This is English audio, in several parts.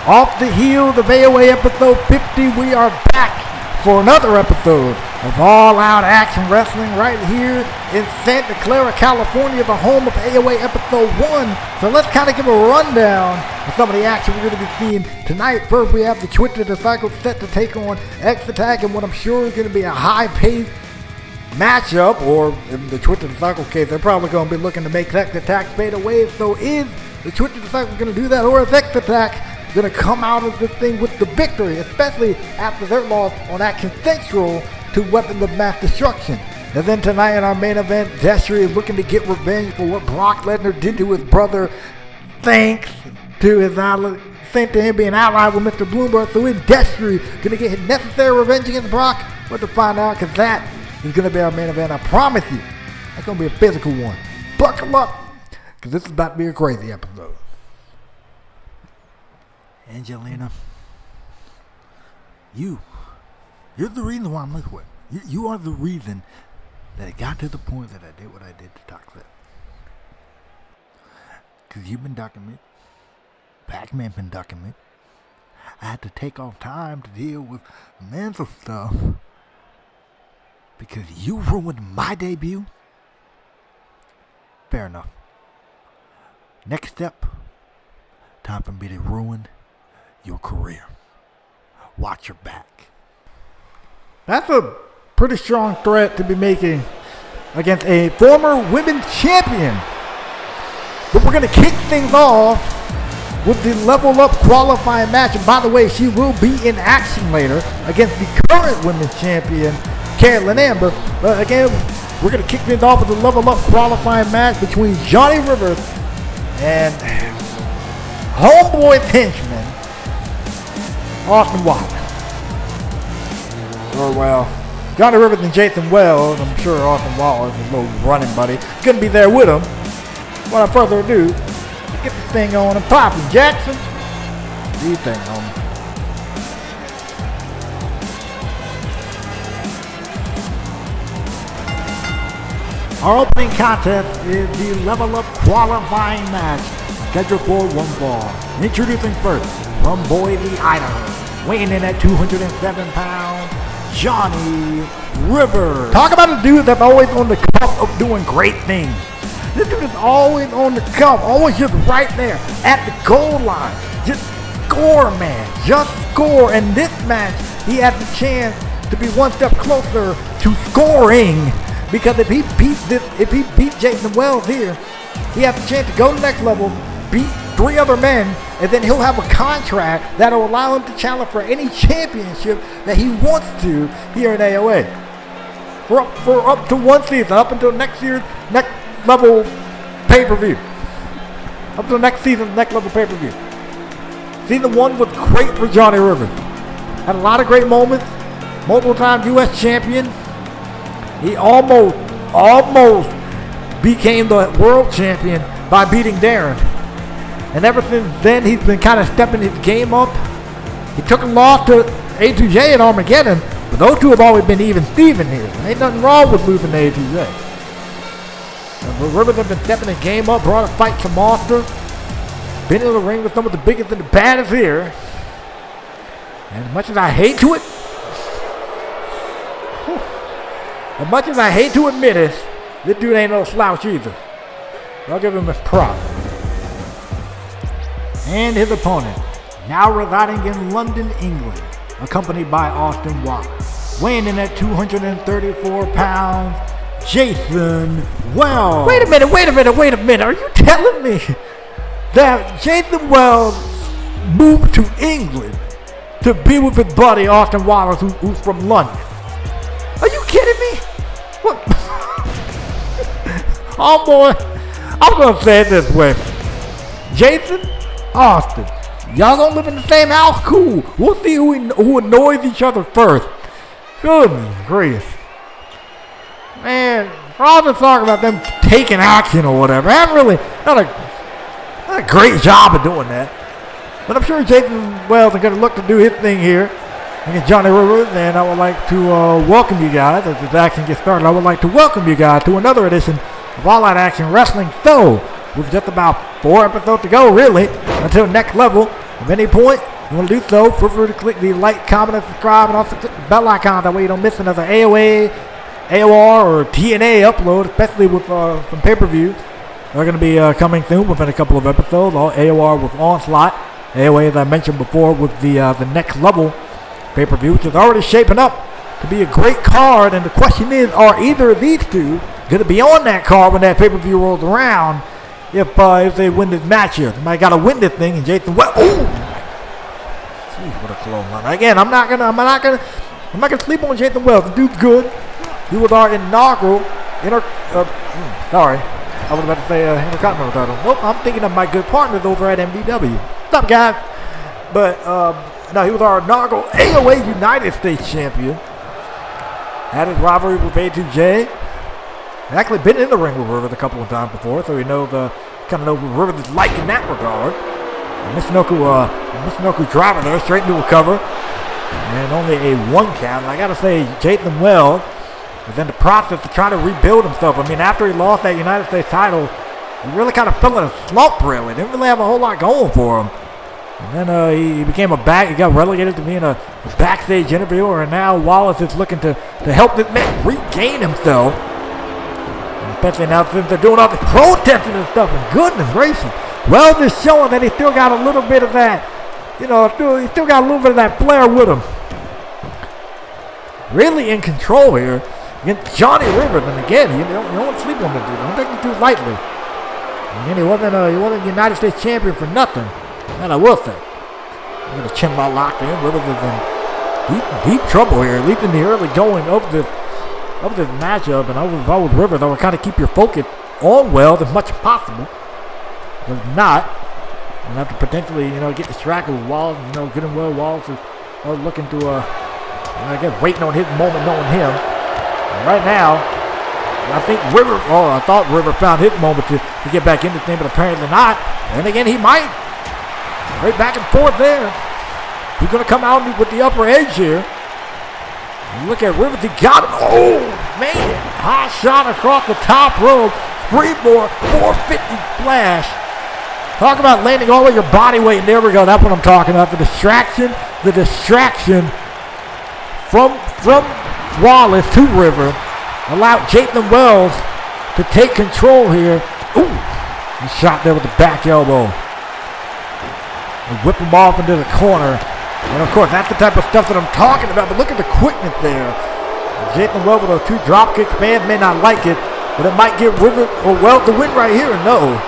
Off the heels of AOA episode 50, we are back for another episode of All Out Action Wrestling right here in Santa Clara, California, the home of AOA episode 1. So let's kind of give a rundown of some of the action we're going to be seeing tonight. First, we have the Twisted Disciple set to take on X Attack in what I'm sure is going to be a high-paced matchup, or in the Twisted Disciple case, they're probably going to be looking to make X Attack fade away. So is the Twisted Disciple going to do that, or is X Attack going to come out of this thing with the victory, especially after their loss on that consensual to Weapons of Mass Destruction? And then tonight in our main event, Destry is looking to get revenge for what Brock Lesnar did to his brother, thanks to his ally, thanks to him being allied with Mr. Bloomberg. So is Destry going to get his necessary revenge against Brock? We're to find out, because that is going to be our main event. I promise you, that's going to be a physical one. Buckle up, because this is about to be a crazy episode. Angelina, you're the reason why I'm liquid. You are the reason that it got to the point that I did what I did to Toxic. Because you've been ducking me. Pac-Man's been ducking me. I had to take off time to deal with mental stuff because you ruined my debut. Fair enough. Next step, time for me to ruin your career. Watch your back. That's a pretty strong threat to be making against a former women's champion. But we're going to kick things off with the Level Up qualifying match. And by the way, she will be in action later against the current women's champion, Carolyn Amber. But again, we're going to kick things off with the Level Up qualifying match between Johnny Rivers and Homeboy's henchman, Austin Wilder. Or well, Johnny Rivers and Jason Wells. I'm sure Austin Wilder is a little running buddy. Couldn't be there with him. Without further ado, let's get this thing on and popping. Jackson, do your thing, homie. Our opening contest is the Level Up qualifying match, scheduled for one fall. Introducing first, from Boise, Idaho, weighing in at 207 pounds, Johnny Rivers. Talk about a dude that's always on the cusp of doing great things. This dude is always on the cusp, always just right there at the goal line. Just score, man. Just score. And this match, he has the chance to be one step closer to scoring, because if he beats Jason Wells here, he has a chance to go to the next level, beat 3 other men, and then he'll have a contract that'll allow him to challenge for any championship that he wants to here in AOA. For up to one season, up until next year's next level pay-per-view. Up to the next season's next level pay-per-view. Season 1 was great for Johnny Rivers. Had a lot of great moments. Multiple time U.S. champion. He almost became the world champion by beating Darren. And ever since then, he's been kind of stepping his game up. He took a loss to A2J at Armageddon, but those two have always been even Steven here. There ain't nothing wrong with losing to A2J. And Rivers have been stepping his game up, brought a fight to Monster, been in the ring with some of the biggest and the baddest here. And as much as I hate to admit it, this dude ain't no slouch either. I'll give him his props. And his opponent, now residing in London, England, accompanied by Austin Wilder, weighing in at 234 pounds, Jason Wells. Wait a minute. Are you telling me that Jason Wells moved to England to be with his buddy Austin Wilder, who's from London? Are you kidding me? What? Oh boy, I'm gonna say it this way. Jason, Austin, y'all gonna live in the same house? Cool. We'll see who annoys each other first. Goodness gracious. Man, all this talk about them taking action or whatever, I haven't really done a great job of doing that. But I'm sure Jason Wells is going to look to do his thing here against Johnny Rivers, and I would like to welcome you guys, as this action gets started, I would like to welcome you guys to another edition of All Out Action Wrestling. So, with just about 4 episodes to go, really, until next level. At any point, you want to do so, feel free to click the like, comment, and subscribe, and also click the bell icon. That way you don't miss another AOA, AOR, or TNA upload, especially with some pay-per-view. They're going to be coming soon within a couple of episodes. All AOR with Onslaught. AOA, as I mentioned before, with the Next Level pay-per-view, which is already shaping up to be a great card. And the question is, are either of these two going to be on that card when that pay-per-view rolls around? If they win this match here, they might got to win this thing. And Jason Wells, jeez, what a close line. Again, I'm not gonna sleep on Jason Wells. The dude's good. He was our inaugural I was about to say Intercontinental title. Nope, I'm thinking of my good partners over at MDW. What's up, guys? But no, he was our inaugural AOA United States champion. Had his rivalry with A2J. Actually been in the ring with Rivers a couple of times before, so he knows kind of knows what Rivers is like in that regard. Michinoku driver there, straight into a cover. And only a 1 count. And I gotta say, Jason Wells was in the process of trying to rebuild himself. I mean, after he lost that United States title, he really kind of fell in a slump, really. Didn't really have a whole lot going for him. And then he became he got relegated to being a backstage interviewer, and now Wallace is looking to help this man regain himself. Especially now since they're doing all this protesting and stuff, and goodness gracious. Wells is showing that he still got a little bit of that, he still got a little bit of that flair with him. Really in control here against Johnny Rivers, and again, you don't want to sleep on the dude. Don't take him too lightly. Again, he wasn't United States champion for nothing. And I will say, I'm gonna chin my locked in. Rivers is in deep trouble here, at least in the early going of this matchup. And if I was Rivers, I would kind of keep your focus on Wells as much as possible. If not, you'll have to potentially, get distracted with Wallace. Getting Wallace is looking to, I guess, waiting on his moment, knowing him. And right now, I think I thought Rivers found his moment to get back in this thing, but apparently not. And again, he might. Right back and forth there. He's going to come out with the upper edge here. And look at Rivers, he got him. Oh, man. High shot across the top rope. Springboard, 450 splash. Talk about landing all of your body weight. And there we go. That's what I'm talking about. The distraction from Wallace to River allowed Jason Wells to take control here. Ooh, he shot there with the back elbow. And whip him off into the corner. And of course, that's the type of stuff that I'm talking about. But look at the quickness there. Jason Wells with those 2 drop kicks. Fans may not like it, but it might give River or Wells the win right here. No,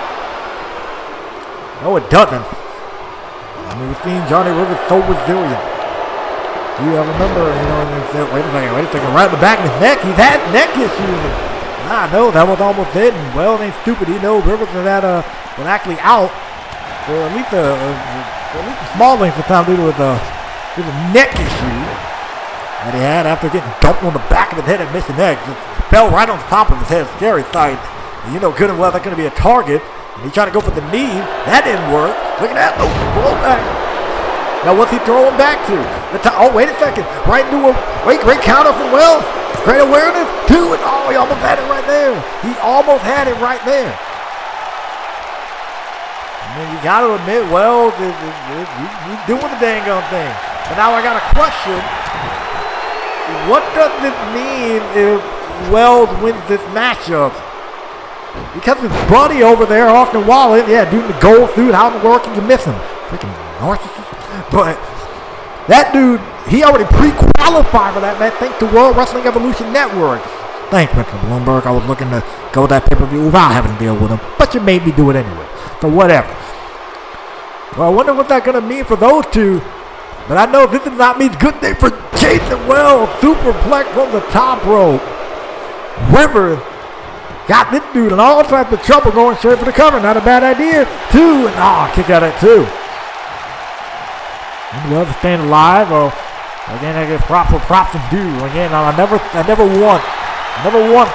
it doesn't. I mean, we've seen Johnny Rivers so resilient. You remember, and said, wait a second, right in the back of his neck, he's had neck issues. I know that was almost it, and Wells ain't stupid. He knows Rivers was actually out for at least a small length of time due to his neck issue that he had after getting dumped on the back of his head and missing eggs. It fell right on top of his head. Scary sight. And good and well that's going to be a target. And he tried to go for the knee. That didn't work. Look at that. Oh, pull back. Now what's he throwing back to? Wait a second. Right into great counter from Wells. Great awareness. 2 and he almost had it right there. He almost had it right there. I mean, you got to admit, Wells he's doing the dang on thing. But now I got a question. What does this mean if Wells wins this matchup? Because his buddy over there, Austin Wallace, doing the gold suit, how in the world can you miss him? Freaking narcissist. But that dude, he already pre-qualified for that match thanks to World Wrestling Evolution Network. Thanks, Mr. Bloomberg. I was looking to go with that pay-per-view without having to deal with him. But you made me do it anyway. So whatever. Well, I wonder what that's going to mean for those two. But I know this does not mean good thing for Jason Wells. Superplex from the top rope. Rivers got this dude in all types of trouble going straight for the cover. Not a bad idea. 2 and kick out at 2. Wells staying alive. Again, I get props and due. Again, I never once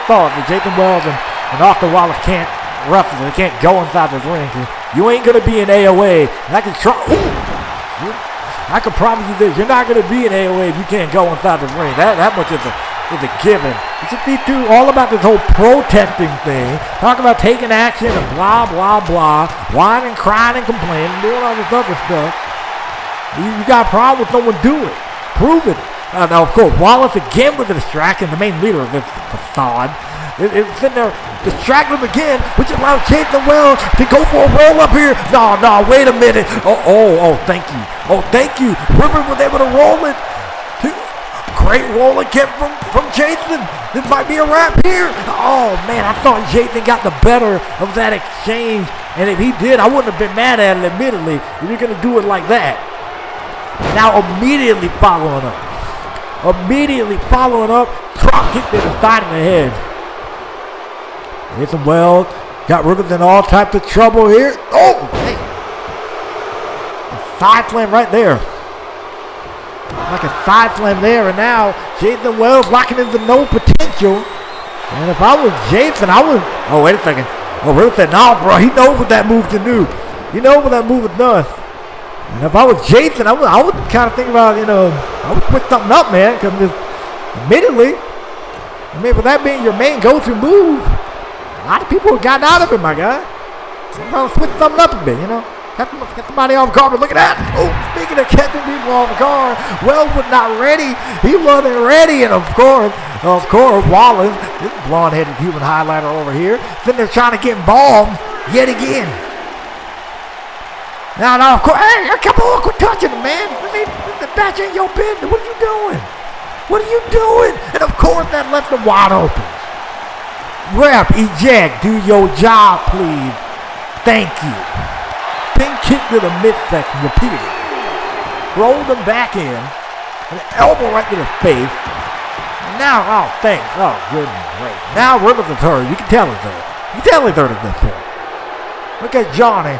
thought that Jason Wells and Austin Wallace can't wrestle. They can't go inside this ring. You ain't gonna be in AOA. And I can promise you this: you're not gonna be in AOA if you can't go inside this ring. That much is a given. It's just these two all about this whole protesting thing. Talk about taking action and blah blah blah, whining, crying, and complaining, doing all this other stuff. You got a problem with someone, do it. Prove it. Now, of course, Wallace again with the distraction, the main leader of this facade. It's sitting there, distracting him again, which allows Jason Wells to go for a roll up here. No, wait a minute. Oh, thank you. Oh, thank you. River was able to roll it. Great roll again from Jason. This might be a wrap here. Oh, man, I thought Jason got the better of that exchange. And if he did, I wouldn't have been mad at it, admittedly, if you're going to do it like that. Now immediately following up. Drop kick to the side of the head. Jason Wells got Rivers in all types of trouble here. Oh, man. A side slam right there. Like a side slam there, and now Jason Wells locking into no potential. And if I was Jason, I would. Oh, wait a second. Oh, Rivers said, no, bro, he knows what that move can do. He knows what that move does. And if I was Jason, I would kind of think about, I would put something up, man, because admittedly, with that being your main go-to move, a lot of people have gotten out of it, my guy. Sometimes switch something up a bit, Get somebody off guard, but look at that. Oh, speaking of catching people off guard, Wells was not ready. He wasn't ready, and of course, Wallace, this blonde-headed human highlighter over here, sitting there trying to get involved yet again. Now, of course, hey, come on, quit touching him, man. The match ain't your business. What are you doing? And of course, that left him wide open. Ref, eject, do your job, please. Thank you. Pin kick to the midsection, repeatedly. Rolled him back in. An elbow right to the face. And now, oh, thanks. Oh, goodness gracious. Now Rivers is hurt. You can tell he's hurt. at this point. Look at Johnny.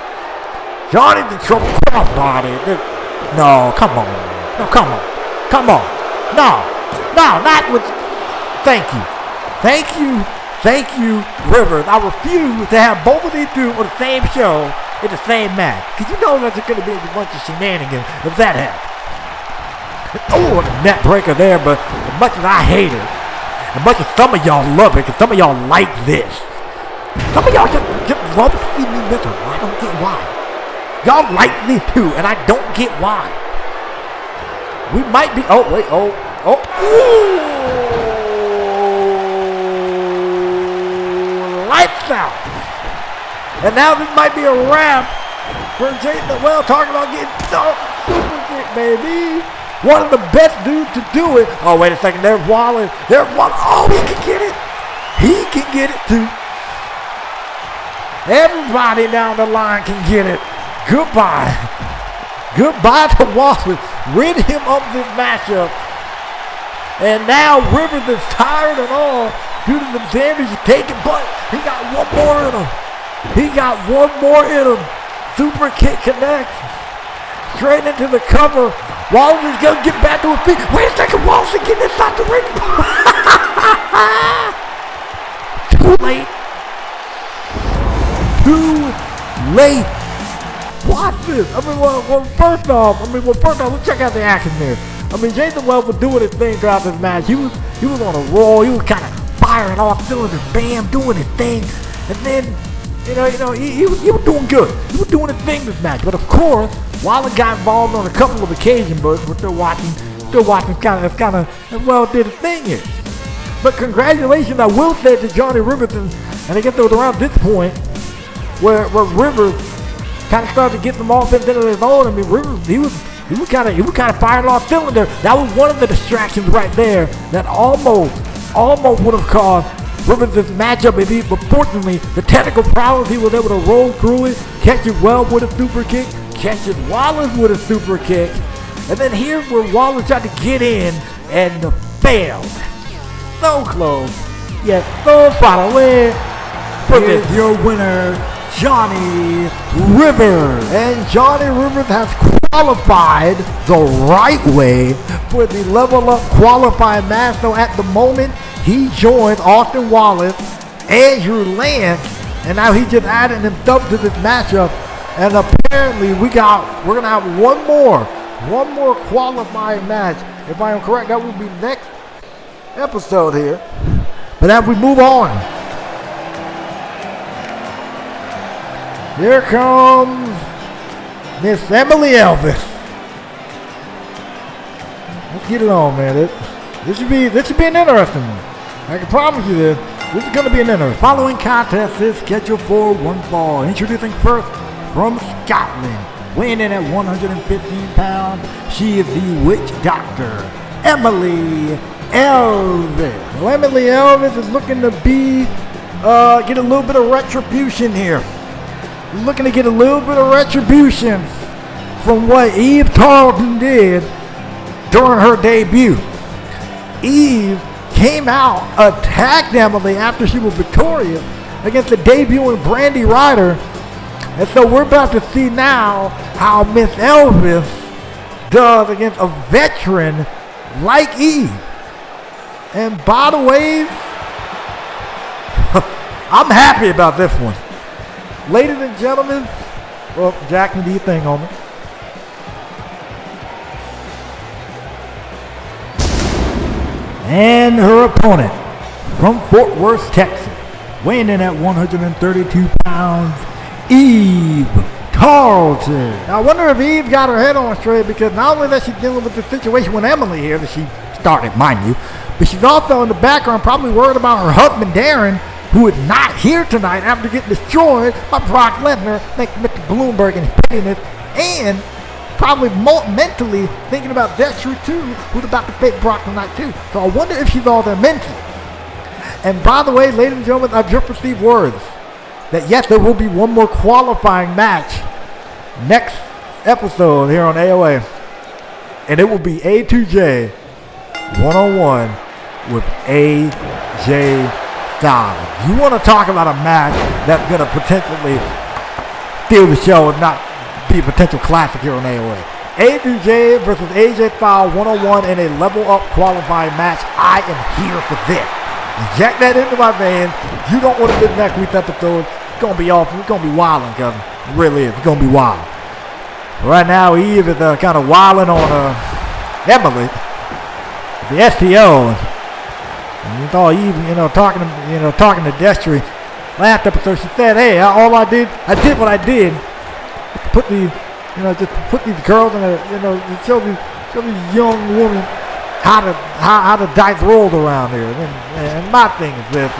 Johnny's in trouble. Come on, Johnny. No, come on. No, come on. Come on. No, not with. Thank you, Rivers. I refuse to have both of these two on the same show in the same match. Because you know there's going to be a bunch of shenanigans if that happens. Oh, a net breaker there, but as much as I hate it, as much as some of y'all love it, because some of y'all like this, some of y'all just love to see me miserable. I don't get why. Y'all like this too, and I don't get why. We might be, ooh. Lights out. And now this might be a wrap for Jason Wells, talking about getting super sick, baby. One of the best dudes to do it. Oh, wait a second. There's Wallace. Oh, he can get it. He can get it too. Everybody down the line can get it. Goodbye. Goodbye to Wallace. Rid him of this matchup. And now Rivers is tired and all due to the damage he's taking, but he got one more in him. Super kick connects. Straight into the cover. Wallace is going to get back to his feet. Wait a second, Wallace is getting inside the ring. Too late. Watch this. First off, let's check out the action there. Jason Wells was doing his thing throughout this match. He was on a roll. He was kind of firing off cylinders, bam, doing his thing. And then, he was doing good. He was doing his thing this match. But of course, Wallace got involved on a couple of occasions, but we're still watching kind of well did his thing here. But congratulations, I will say, to Johnny Rivers, and I guess it was around this point where Rivers kind of started to get some offense into his own. Rivers, he was kind of firing off cylinder. That was one of the distractions right there that almost would have caused Rivers this matchup. But fortunately, the technical prowess, he was able to roll through it, catch it well with a super kick, catch it Wallace with a super kick, and then here's where Wallace tried to get in and failed. So close, yet so far away. Here's your winner, Johnny Rivers. And Johnny Rivers has qualified the right way for the Level Up qualifying match. So at the moment, he joins Austin Wallace, Andrew Lance, and now he just added himself to this matchup. And apparently we're gonna have one more qualifying match. If I am correct, that will be next episode here. But as we move on, here comes Miss Emily Elvis. get it on, man. This should be an interesting one. I can promise you this. This is going to be an interesting. Following contest is scheduled for one fall. Introducing first from Scotland, weighing in at 115 pounds. She is the witch doctor, Emily Elvis. Well, Emily Elvis is looking to get a little bit of retribution here. Looking to get a little bit of retribution from what Eve Tarleton did during her debut. Eve came out, attacked Emily after she was victorious against the debuting Brandy Ryder. And so we're about to see now how Miss Elvis does against a veteran like Eve. And by the way, I'm happy about this one. Ladies and gentlemen, well, Jack, do your thing on me. And her opponent from Fort Worth, Texas, weighing in at 132 pounds, Eve Tarleton. Now, I wonder if Eve got her head on straight, because not only that she's dealing with the situation with Emily here that she started, mind you, but she's also in the background probably worried about her husband, Darren, who is not here tonight after getting destroyed by Brock Lesnar, Mr. Bloomberg and his pettiness, and probably mentally thinking about Destry too, who's about to face Brock tonight too. So I wonder if she's all there mentally. And by the way, ladies and gentlemen, I've just received words that yes, there will be one more qualifying match next episode here on AOA. And it will be A2J one-on-one with AJ Styles. You want to talk about a match that's going to potentially steal the show and not be a potential classic here on AOA. A2J versus AJ Styles one-on-one in a level-up qualifying match. I am here for this. Inject that into my veins. You don't want to miss next week's episode. It's going to be awesome. It's going to be wilding, cousin. It really is. It's going to be wild. Right now, Eve is kind of wilding on Emily, the STO. And you saw Eve, talking to Destry. Last episode, she said, "Hey, all I did what I did. Put these, just put these girls in a, show these young women how the dice rolled around here." And my thing is this: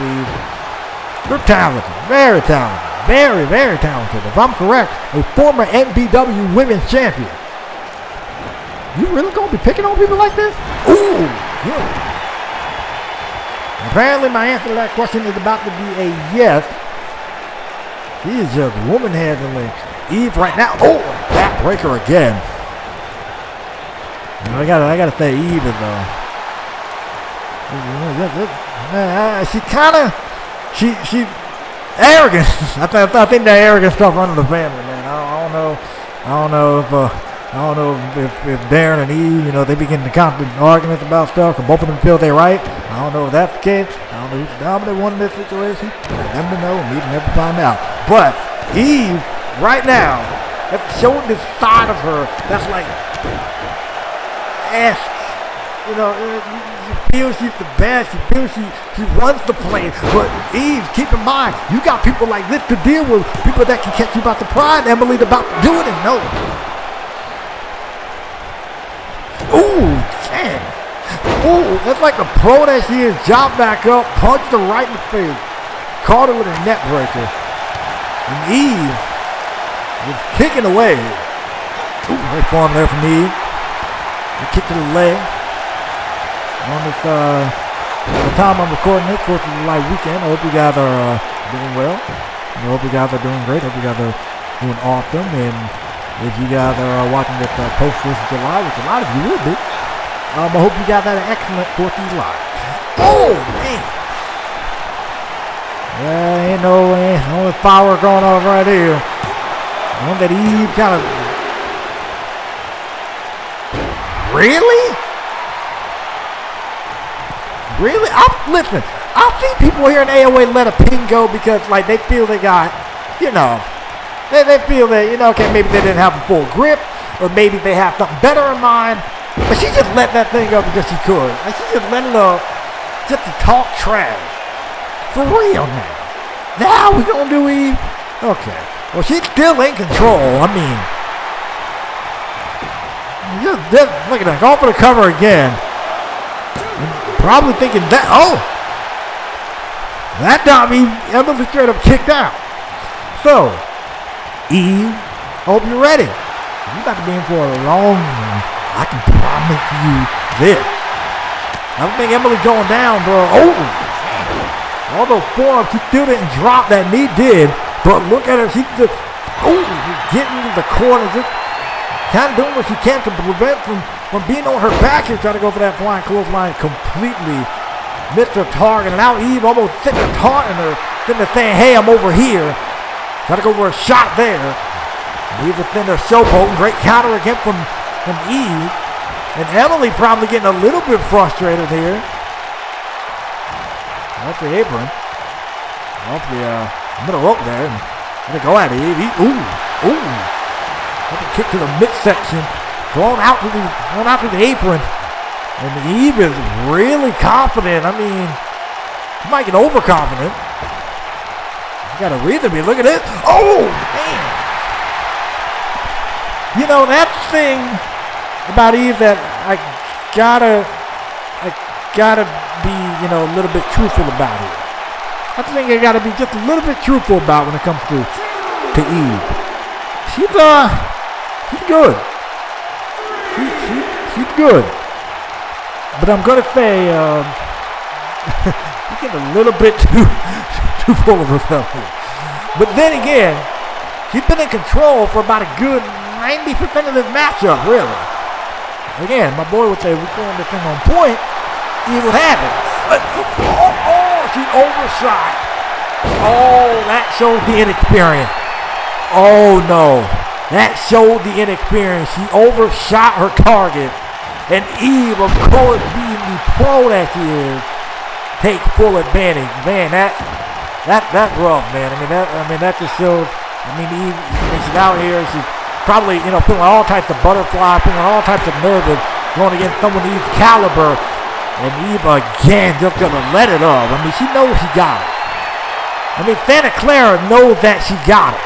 you're talented, very talented, very, very talented. If I'm correct, a former NBW Women's Champion. You really gonna be picking on people like this? Ooh, yeah. Apparently, my answer to that question is about to be a yes. She is just woman handling Eve right now. Oh, backbreaker again. I gotta say, Eve is she's arrogant. I think that arrogant stuff running the family, man. I don't know if Darren and Eve, they begin to constant arguments about stuff, and both of them feel they're right. I don't know if that's the case. I don't know who's the dominant one in this situation. For them to know, and me to never find out. But Eve, right now, has shown this side of her that's like, she feels she's the best. She feels she runs the place. But Eve, keep in mind, you got people like this to deal with. People that can catch you by surprise. Emily's about to do it and know it. Ooh, damn. Ooh, that's like the pro that she is. Dropped back up, punched her right in the face. Caught her with a neck breaker. And Eve is kicking away. Ooh, great form there from Eve. A kick to the leg. On this, the time I'm recording this, of course, it's a live weekend. I hope you guys are doing well. I hope you guys are doing great. I hope you guys are doing awesome. And if you guys are watching this post-4th of July, which a lot of you will be, I hope you guys had an excellent 4th of July. Oh, man. Ain't no power going on right here. One that Eve kind of... Really? Really? Listen, I see people here in AOA let a pin go because, they feel they got, they feel that, okay, maybe they didn't have a full grip, or maybe they have something better in mind, but she just let that thing go because she could. And she just let it up just to talk trash. For real now. Now we gonna do Eve? Okay. Well, she's still in control. I mean, Just look at that. Going for the cover again. Probably thinking that, that got me. Emily straight up kicked out. So, Eve, hope you're ready. You're about to be in for a long one. I can promise you this. I don't think Emily going down, bro. Although forearm, she still didn't drop that knee did. But look at her. She's just, getting to the corner. Just kind of doing what she can to prevent from being on her back here. Trying to go for that flying clothesline. Completely missed her target. And now Eve almost sitting there taunting her. Sitting there saying, hey, I'm over here. Trying to go for a shot there. Eve's a thin there showboat. Great counter again from Eve. And Emily probably getting a little bit frustrated here. Off the apron. Off the middle rope there. And gonna go at Eve. Kick to the midsection. Thrown out to the apron. And Eve is really confident. I mean, she might get overconfident. She got a reason to be. Look at this. Oh, man. You know, that thing about Eve that I gotta be, you know, a little bit truthful about it. I think I gotta be just a little bit truthful about when it comes to Eve. She's good. She's good. But I'm gonna say she's getting a little bit too full of herself here. But then again, she's been in control for about a good 90% of this matchup, really. Again, my boy would say we're throwing this thing on point. He would have it. But, she overshot. That showed the inexperience. Oh, no. That showed the inexperience. She overshot her target. And Eve, of course, being the pro that she is, take full advantage. Man, that's rough, man. That just shows. Eve, she's out here. She's probably, you know, putting all types of butterfly, putting all types of nerves, going against someone Eve's caliber. And Eve, again, just going to let it up. She knows she got it. Santa Clara knows that she got it.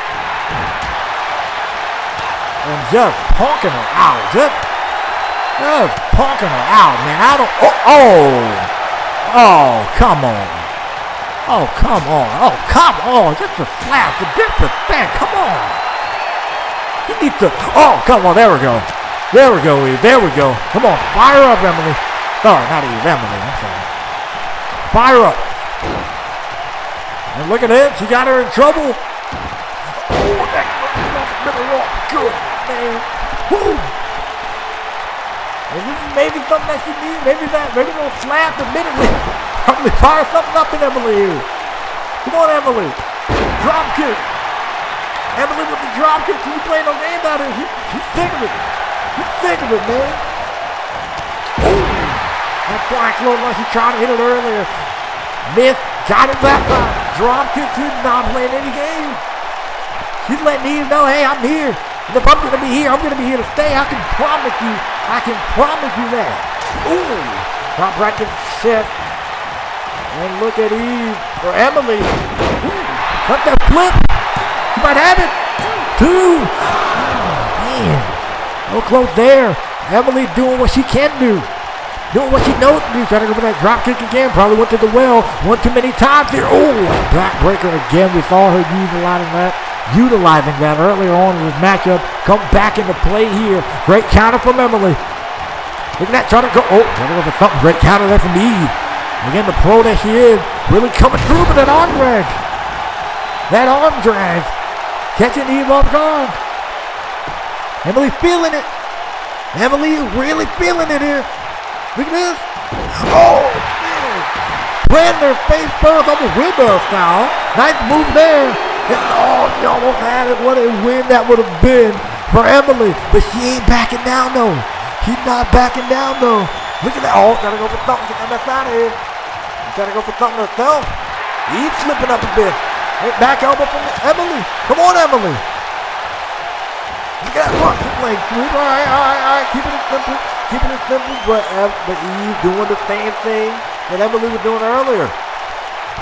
And just punking her out. Just punking her out, man. Come on. Come on. Just a slap. The disrespect. Come on. You need to, come on, there we go, Eve, there we go. Come on, fire up, Emily. Sorry, not Eve, Emily, I'm sorry. Fire up. And look at it, she got her in trouble. That middle rope, good, man. Woo. Is this maybe something that she needs? Maybe they'll slap immediately. Probably fire something up in Emily here. Come on, Emily. Drop kick. Emily with the drop kick. She's playing no game out here. She's sick of it. She's sick of it, man. That flying clothesline, she tried to hit it earlier. Missed. Got it that time. Drop kick. She's not playing any game. She's letting Eve know, hey, I'm here. And if I'm going to be here, I'm going to be here to stay. I can promise you that. Drop right to the shit. And look at Eve. Or Emily. Cut that flip. She might have it. 2. Man. No close there. Emily doing what she can do. Doing what she knows to do. Trying to go for that drop kick again. Probably went to the well. One too many times there. Backbreaker again. We saw her utilizing that earlier on in this matchup. Come back into play here. Great counter from Emily. Look at that. Trying to go. Trying to go for something. Great counter there from Eve. Again, the pro that she is. Really coming through with that arm drag. Catching Eve off guard. Emily feeling it. Emily really feeling it here. Look at this. Man. Planting her face first, almost wheelbarrow style. Nice move there. And she almost had it. What a win that would have been for Emily. But she ain't backing down, though. She's not backing down, though. Look at that. Gotta go for something. Get that mess out of here. Gotta go for something herself. Eve slipping up a bit. Back elbow from Emily. Come on, Emily. Look at that Russian leg sweep. All right. Keeping it simple. But Eve doing the same thing that Emily was doing earlier.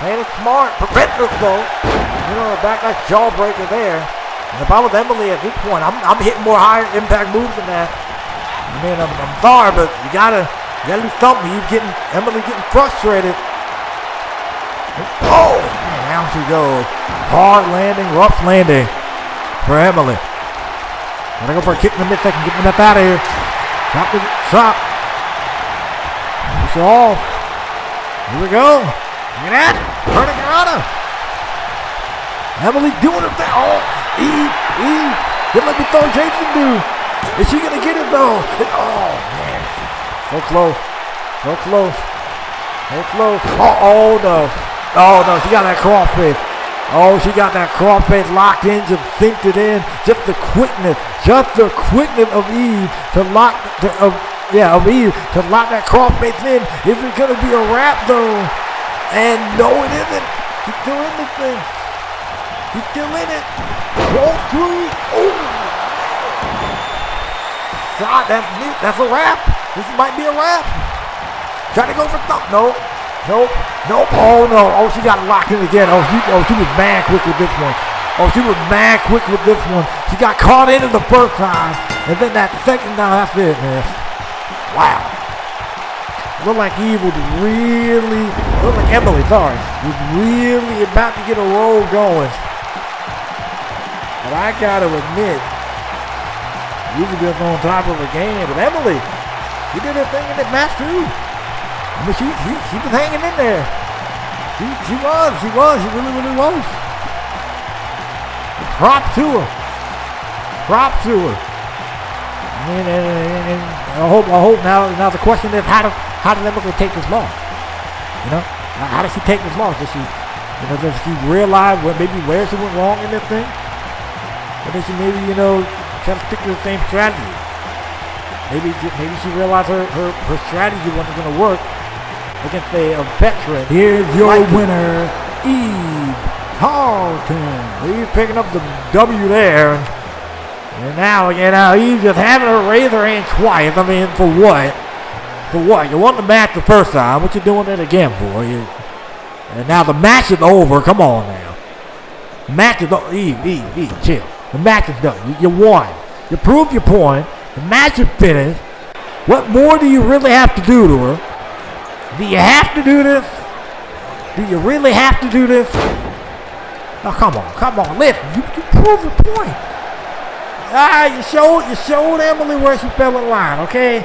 Playing it smart. Preventing her though. You know, the back nice jawbreaker there. And if I was Emily at this point, I'm hitting more higher impact moves than that. I mean, I'm sorry, but you gotta do something. Emily getting frustrated. Oh, man, down she goes. Hard landing, rough landing for Emily. Gotta go for a kick in the midsection, get them up out of here. Stop. Push it off. Here we go. Look at that. Hurricane. Emily doing it there. Oh, Eve. Didn't let me throw Jason do. Is she gonna get it though? Oh man. So close. Oh no. Oh no, she got that crossface. Oh, she got that crossface locked in, just synced it in. Just the quickness of Eve to lock Eve to lock that crossface in. Is it gonna be a wrap though? And no, it isn't. He's still in this thing. He's still in it. Roll through. Oh. God, that's a wrap. This might be a wrap. Trying to go for thump. Nope. Oh no. Oh, she got it locked in again. She was mad quick with this one. She got caught in it the first time. And then that second time, that's it, man. Wow. Looked like Emily, was really about to get a roll going. But I gotta admit, you were just on top of the game. But Emily, she did her thing in that match too. I mean, she was hanging in there. She really was. Props to her. I mean, and I hope now the question is how did Emily take this loss? You know, how did she take this loss? Does she realize where she went wrong in this thing? Or did she try to stick to the same strategy? Maybe she realized her strategy wasn't going to work against a veteran. Here's your winner, Eve Carlton. Eve picking up the W there. And now Eve just having her raise her hand twice. I mean, for what? You won the match the first time. What you doing it again for? And now the match is over. Come on now. The match is over. Eve, chill. The match is done. You won. You proved your point. The match is finished. What more do you really have to do to her? Do you have to do this? Do you really have to do this? Oh, come on. Listen, you proved your point. You showed Emily where she fell in line, okay?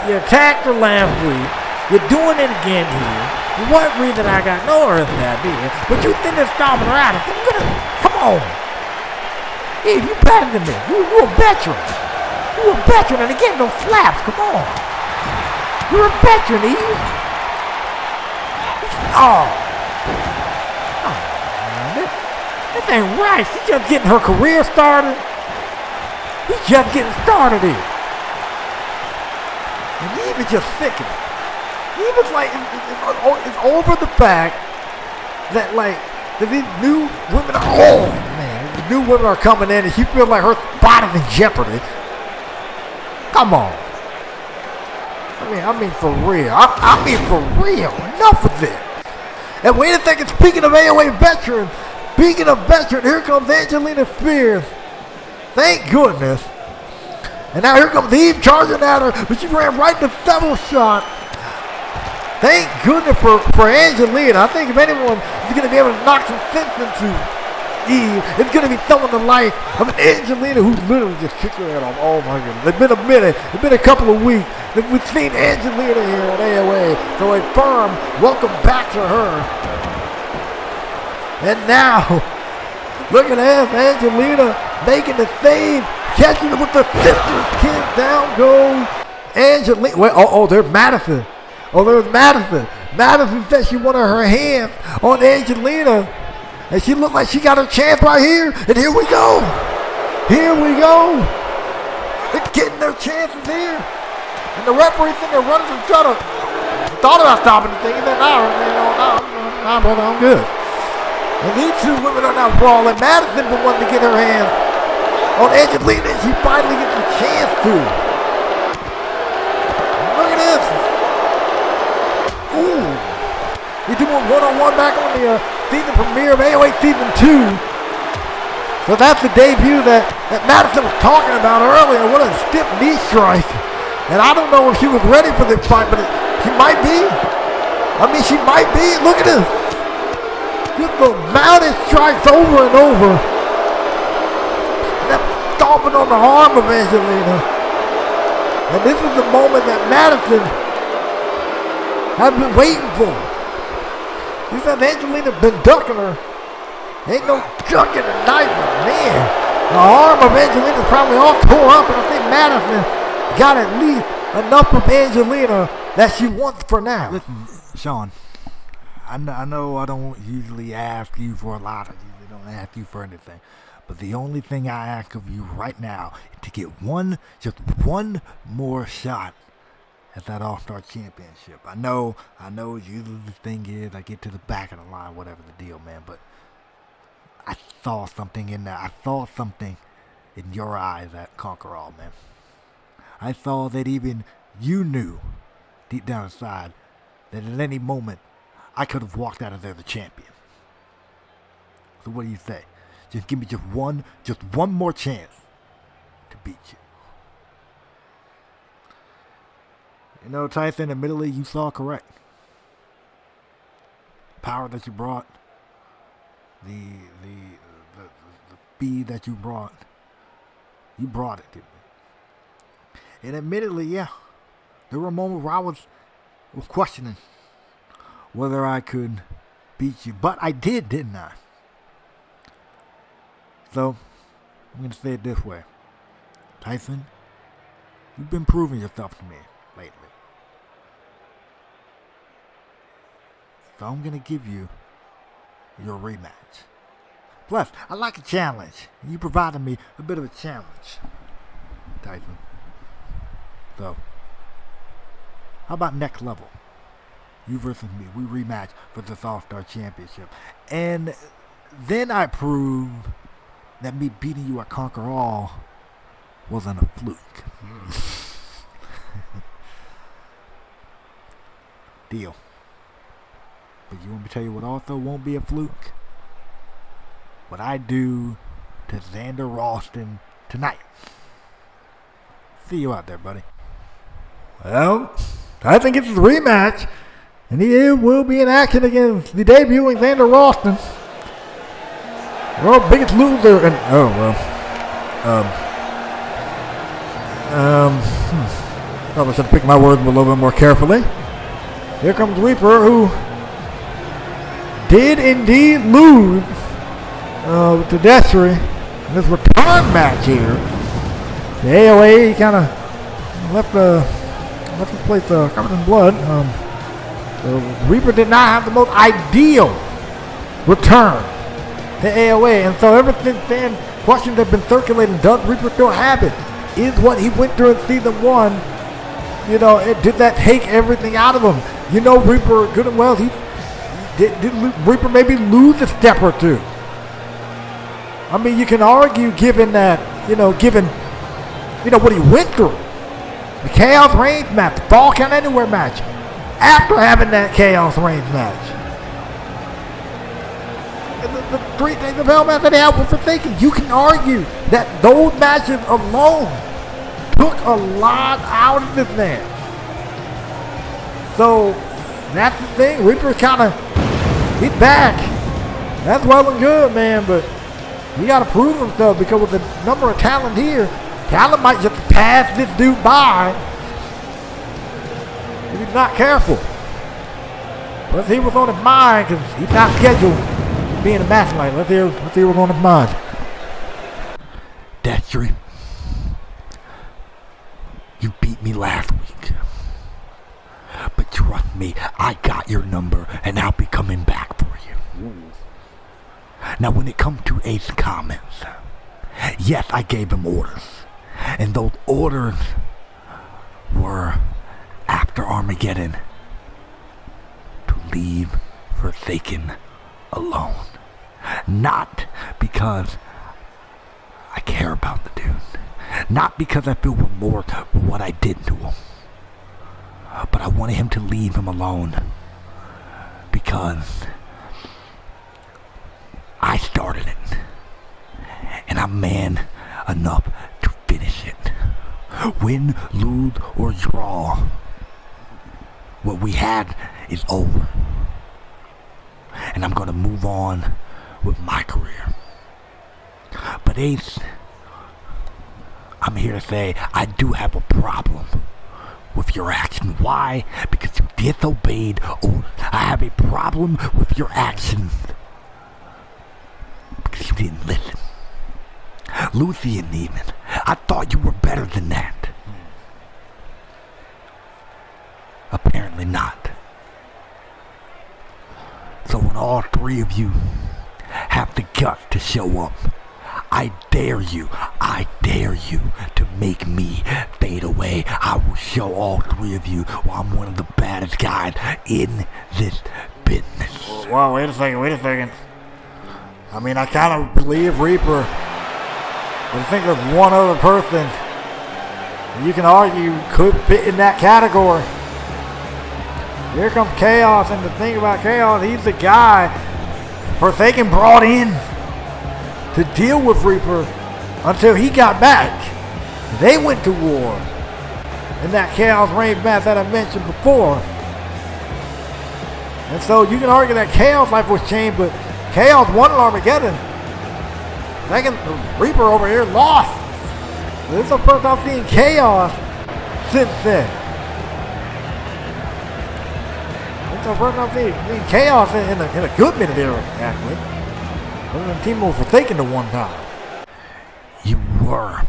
You attacked her last week. You're doing it again here. For what reason I got no earthly idea. But you think they're stomping her out. Come on. Eve, you better than this. You a veteran. You a veteran and again no slaps. Come on. You're a veteran, Eve. Oh man, this ain't right. She's just getting her career started. He's just getting started here. And Eve is just sickening. Eve is like, it's over the fact that these new women are coming in and she feels like her body's in jeopardy. Come on. I mean for real. I mean for real. Enough of this. And wait a second, speaking of AOA veteran, here comes Angelina Spears. Thank goodness. And now here comes Eve charging at her, but she ran right into several shots. Thank goodness for Angelina. I think if anyone is going to be able to knock some sense into Eve, it's going to be someone the like of Angelina who literally just kicked her head off. Oh my goodness. It's been a minute. It's been a couple of weeks that we've seen Angelina here on AOA. So a firm welcome back to her. And now, look at this. Angelina making the save. Catching it with the sisters kick. Down goes Angelina. Wait, there's Madison. There's Madison. Madison said she wanted her hands on Angelina. And she looked like she got her chance right here. And here we go. They're getting their chances here. And the referee think they're running from each other. Thought about stopping the thing. And then, nah, brother, I'm good. And these two women are now brawling. Madison the one to get her hands on Angelina. And she finally gets a chance to. And look at this. Ooh. He's doing one-on-one back on the season premiere of AOA Season 2. So that's the debut that Madison was talking about earlier. What a stiff knee strike And I don't know if she was ready for this fight, but she might be. I mean, she might be. Look at this. Just the mounted strikes over and over. That stomping on the arm of Angelina. And this is the moment that Madison has been waiting for. He said Angelina been ducking her. Ain't no ducking tonight, but man, the arm of Angelina probably all tore up, and I think Madison got at least enough of Angelina that she wants for now. Listen, Sean, I know I don't usually ask you for a lot. I usually don't ask you for anything. But the only thing I ask of you right now is to get just one more shot at that All-Star Championship. I know usually the thing is I get to the back of the line, whatever the deal, man. But I saw something in there. I saw something in your eyes at Conquer All, man. I saw that even you knew, deep down inside, that at any moment I could have walked out of there the champion. So what do you say? Just give me just one more chance to beat you. You know, Tyson, admittedly, you saw correct. Power that you brought, the speed that you brought it, didn't you? And admittedly, yeah, there were moments where I was questioning whether I could beat you. But I did, didn't I? So, I'm going to say it this way. Tyson, you've been proving yourself to me lately. So I'm going to give you your rematch. Plus, I like a challenge. You provided me a bit of a challenge, Tyson. So, how about next level? You versus me. We rematch for this All-Star Championship. And then I prove that me beating you at Conquer All wasn't a fluke. Deal. But you want me to tell you what also won't be a fluke? What I do to Xander Ralston tonight. See you out there, buddy. Well, I think it's a rematch. And he will be in action against the debuting Xander Ralston. World biggest loser. And probably should pick my words a little bit more carefully. Here comes Reaper, who did indeed lose to Desiree in this return match here. The AOA kind of left this place covered in blood. So Reaper did not have the most ideal return to AOA, and so ever since then, questions have been circulating. Does Reaper still have it? Is what he went through in season 1, did that take everything out of him? Reaper, good and well, did Reaper maybe lose a step or two? I mean, you can argue given that, what he went through. The Chaos Reigns match, the Fall Count Anywhere match, after having that Chaos Reigns match. The 3 days of hell match that they had with Forsaken. You can argue that those matches alone took a lot out of this man. So, that's the thing. Reaper's he's back. That's well and good, man, but he got to prove himself, because with the number of talent here, talent might just pass this dude by if he's not careful. But he was on his mind, because he's not scheduled to be in a match tonight. Let's hear what's on his mind. Desiree, you beat me last week. But trust me, I got your number, and I'll be coming back for you. Ooh. Now, when it comes to Ace comments, yes, I gave him orders. And those orders were, after Armageddon, to leave Forsaken alone. Not because I care about the dude. Not because I feel remorse for what I did to him. But I wanted him to leave him alone. Because I started it. And I'm man enough to finish it. Win, lose, or draw. What we had is over. And I'm going to move on with my career. But Ace, I'm here to say I do have a problem with your action. Why? Because you disobeyed orders. I have a problem with your actions because you didn't listen. Lucy and Neiman, I thought you were better than that. Apparently not. So when all three of you have the guts to show up, I dare you to make me fade away. I will show all three of you why I'm one of the baddest guys in this business. Wow, wait a second. I mean, I kind of believe Reaper, but I think there's one other person you can argue could fit in that category. Here comes Chaos, and the thing about Chaos, he's the guy Forsaken brought in to deal with Reaper until he got back. They went to war in that Chaos Reigns match that I mentioned before. And so you can argue that Chaos life was changed, but Chaos won Armageddon. Second, Reaper over here lost. This is the first I've seen Chaos since then. This is the first I've seen Chaos in a good minute era, actually. Other than Team was Forsaken the one time. You were.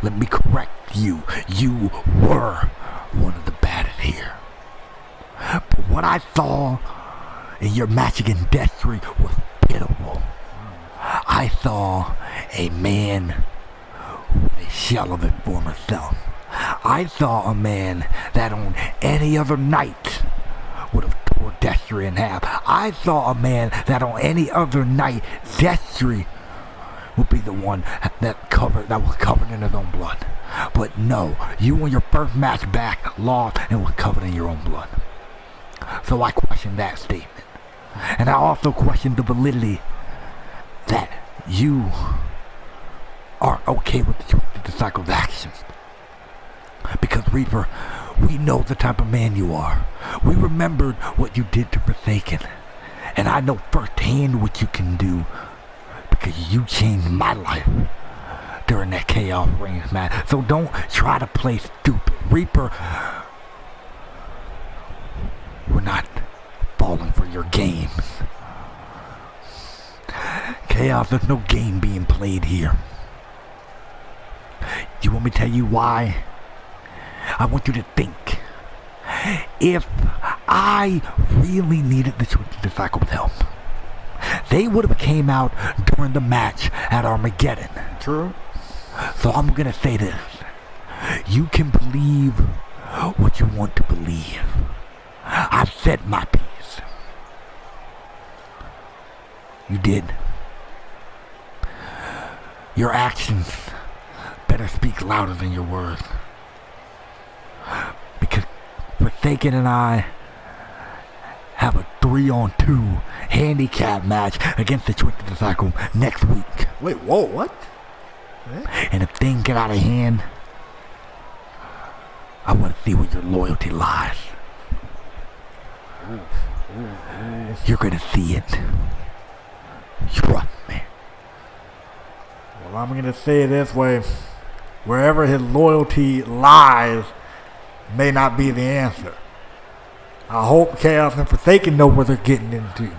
Let me correct you. You were one of the baddest here. But what I saw in your match against Destry was pitiful. I saw a man with a shell of his former self. I saw a man that on any other night would have tore Destry in half. I saw a man that on any other night Destry would be the one that was covered in his own blood. But no, you in your first match back lost and was covered in your own blood. So I question that statement. And I also question the validity that you are okay with the cycle's actions. Because Reaper, we know the type of man you are. We remembered what you did to Forsaken. And I know firsthand what you can do. Because you changed my life during that Chaos Reigns match. So don't try to play stupid. Reaper, we're not falling for your games. Chaos, there's no game being played here. Do you want me to tell you why? I want you to think. If I really needed the Twisted Cycle's help, they would have came out during the match at Armageddon. True. So I'm gonna say this. You can believe what you want to believe. I've said my piece. You did. Your actions better speak louder than your words. Because Forsaken and I have a 3-on-2 handicap match against the Twisted Cycle next week. Wait, whoa, what? And if things get out of hand, I want to see where your loyalty lies. You're gonna see it. Trust me. Well, I'm gonna say it this way. Wherever his loyalty lies may not be the answer. I hope Chaos and Forsaken know what they're getting into.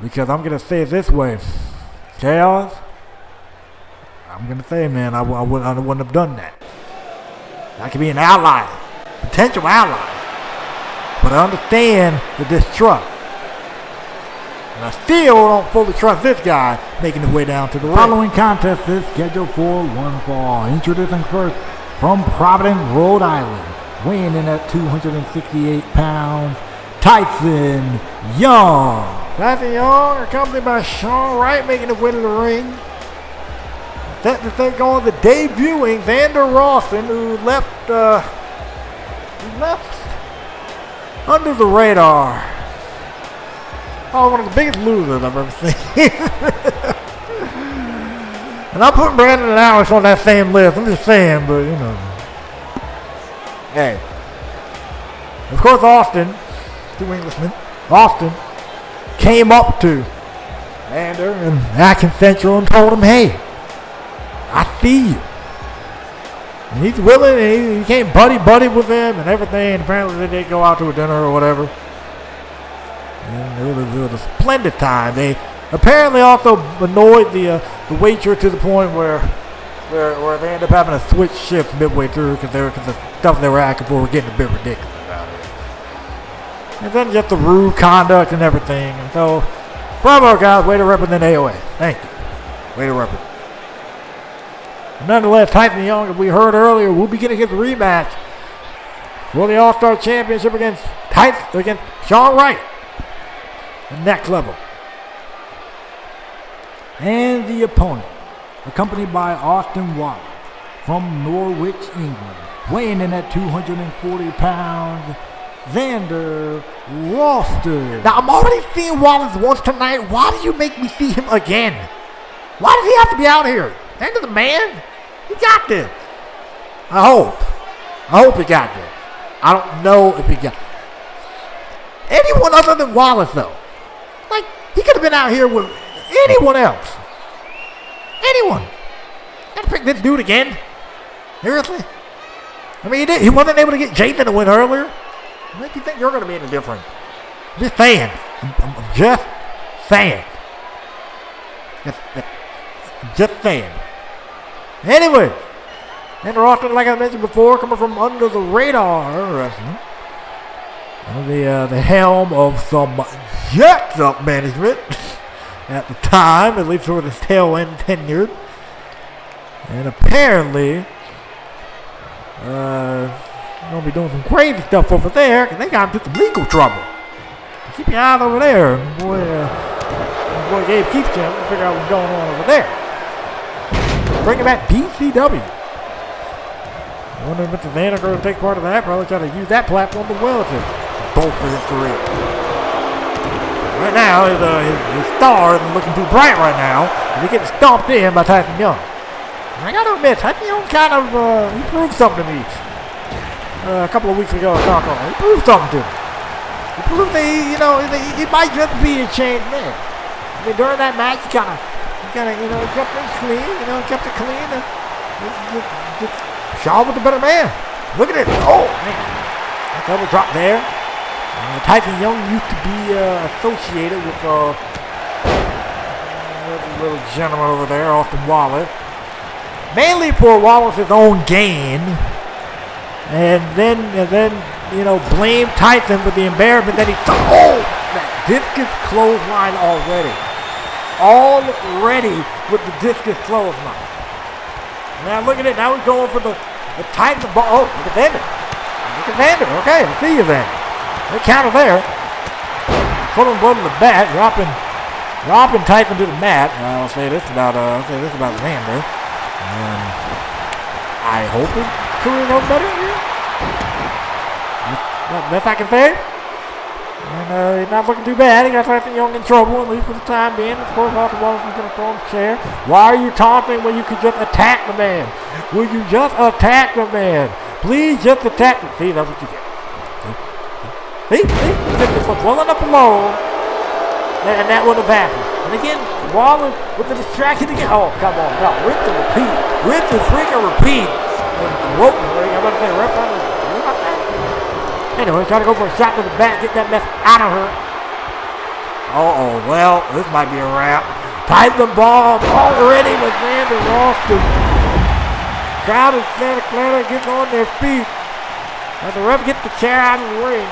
Because I'm gonna say it this way. Chaos, I'm gonna say, man, I wouldn't have done that. I could be an ally, potential ally. But I understand the distrust. And I still don't fully trust this guy making his way down to the ring. Following contest is scheduled for one fall. Introducing first from Providence, Rhode Island, weighing in at 268 pounds, Tyson Young. Tyson Young, accompanied by Sean Wright, making his way to the ring. Set to take on the debuting Xander Rawson, who left under the radar. Oh, one of the biggest losers I've ever seen. And I'm putting Brandon and Alex on that same list. I'm just saying, but you know. Hey. Of course, Austin, two Englishmen, Austin came up to Vander and Action Central and told him, hey, I see you. And he's willing, and he came buddy with them and everything. And apparently they did go out to a dinner or whatever. And it was a splendid time. They apparently also annoyed the waitress to the point where they ended up having to switch shifts midway through because the stuff they were asking for were getting a bit ridiculous about it. And then just the rude conduct and everything. And so, bravo guys, way to represent AOA. Thank you. Way to represent. Nonetheless, Tyson Young, as we heard earlier, will be getting his rematch for the All-Star Championship against Sean Wright. The next level. And the opponent, accompanied by Austin Wallace from Norwich, England, weighing in at 240 pounds, Vander Ralston. Now, I'm already seeing Wallace once tonight. Why do you make me see him again? Why does he have to be out here? Vander's the man. He got this. I hope he got this. I don't know if he got anyone other than Wallace, though. Like, he could have been out here with anyone else. Anyone. Gotta pick this dude again? Seriously? I mean, he wasn't able to get Jason to win earlier. What make you think you're going to be any different? I'm just saying. I'm just saying. Just saying. Anyway, Vander Ralston, like I mentioned before, coming from under the radar, under the helm of some jacked up management at the time, at least for his tail end tenured, and apparently, gonna be doing some crazy stuff over there because they got into some legal trouble. Keep your eyes over there, boy. Boy Gabe keeps trying to figure out what's going on over there. Bringing back BCW. I wonder if Mr. Vander going to take part of that. Probably try to use that platform as well to bolster his career. Right now, his star isn't looking too bright right now. And he's getting stomped in by Tyson Young. And I got to admit, Tyson Young kind of he proved something to me a couple of weeks ago at CAW. He proved something to me. He proved that he might just be a changed man. I mean, during that match, he kind of, kept it clean, kept it clean. And just Shaw was the better man. Look at it. Oh, man. That double drop there. Tyson Young used to be associated with the little gentleman over there, Austin Wallace. Mainly for Wallace's own gain. And then blame Tyson for the embarrassment that he took. Oh, that discus clothesline already. Already with the discus clothesline. Now look at it. Now we're going for the Tyson ball. Oh, look at Vander. Look at Vander. Okay, I see you there. They counter there. Put him to the bat, dropping Tyson to the mat. I'll say this about Vander. I hope his career goes better here. Best I can say. And he's not looking too bad. He got Tyson Young in trouble, at least for the time being. Of course, Austin Wallace is going to throw him a chair. Why are you taunting when you could just attack the man? Will you just attack the man? Please just attack him. See, that's what you get. See? This was well enough alone, and that would have happened. And again, Wallace with the distraction again. Oh, come on. No, rinse and repeat. Rinse and freaking repeat. And rope ring. I'm going to say referee. Anyway, trying to go for a shot to the back, get that mess out of her. Well, this might be a wrap. Tyson bomb already with Vander Ralston. Crowd in Santa Clara gets on their feet. As the ref gets the chair out of the ring.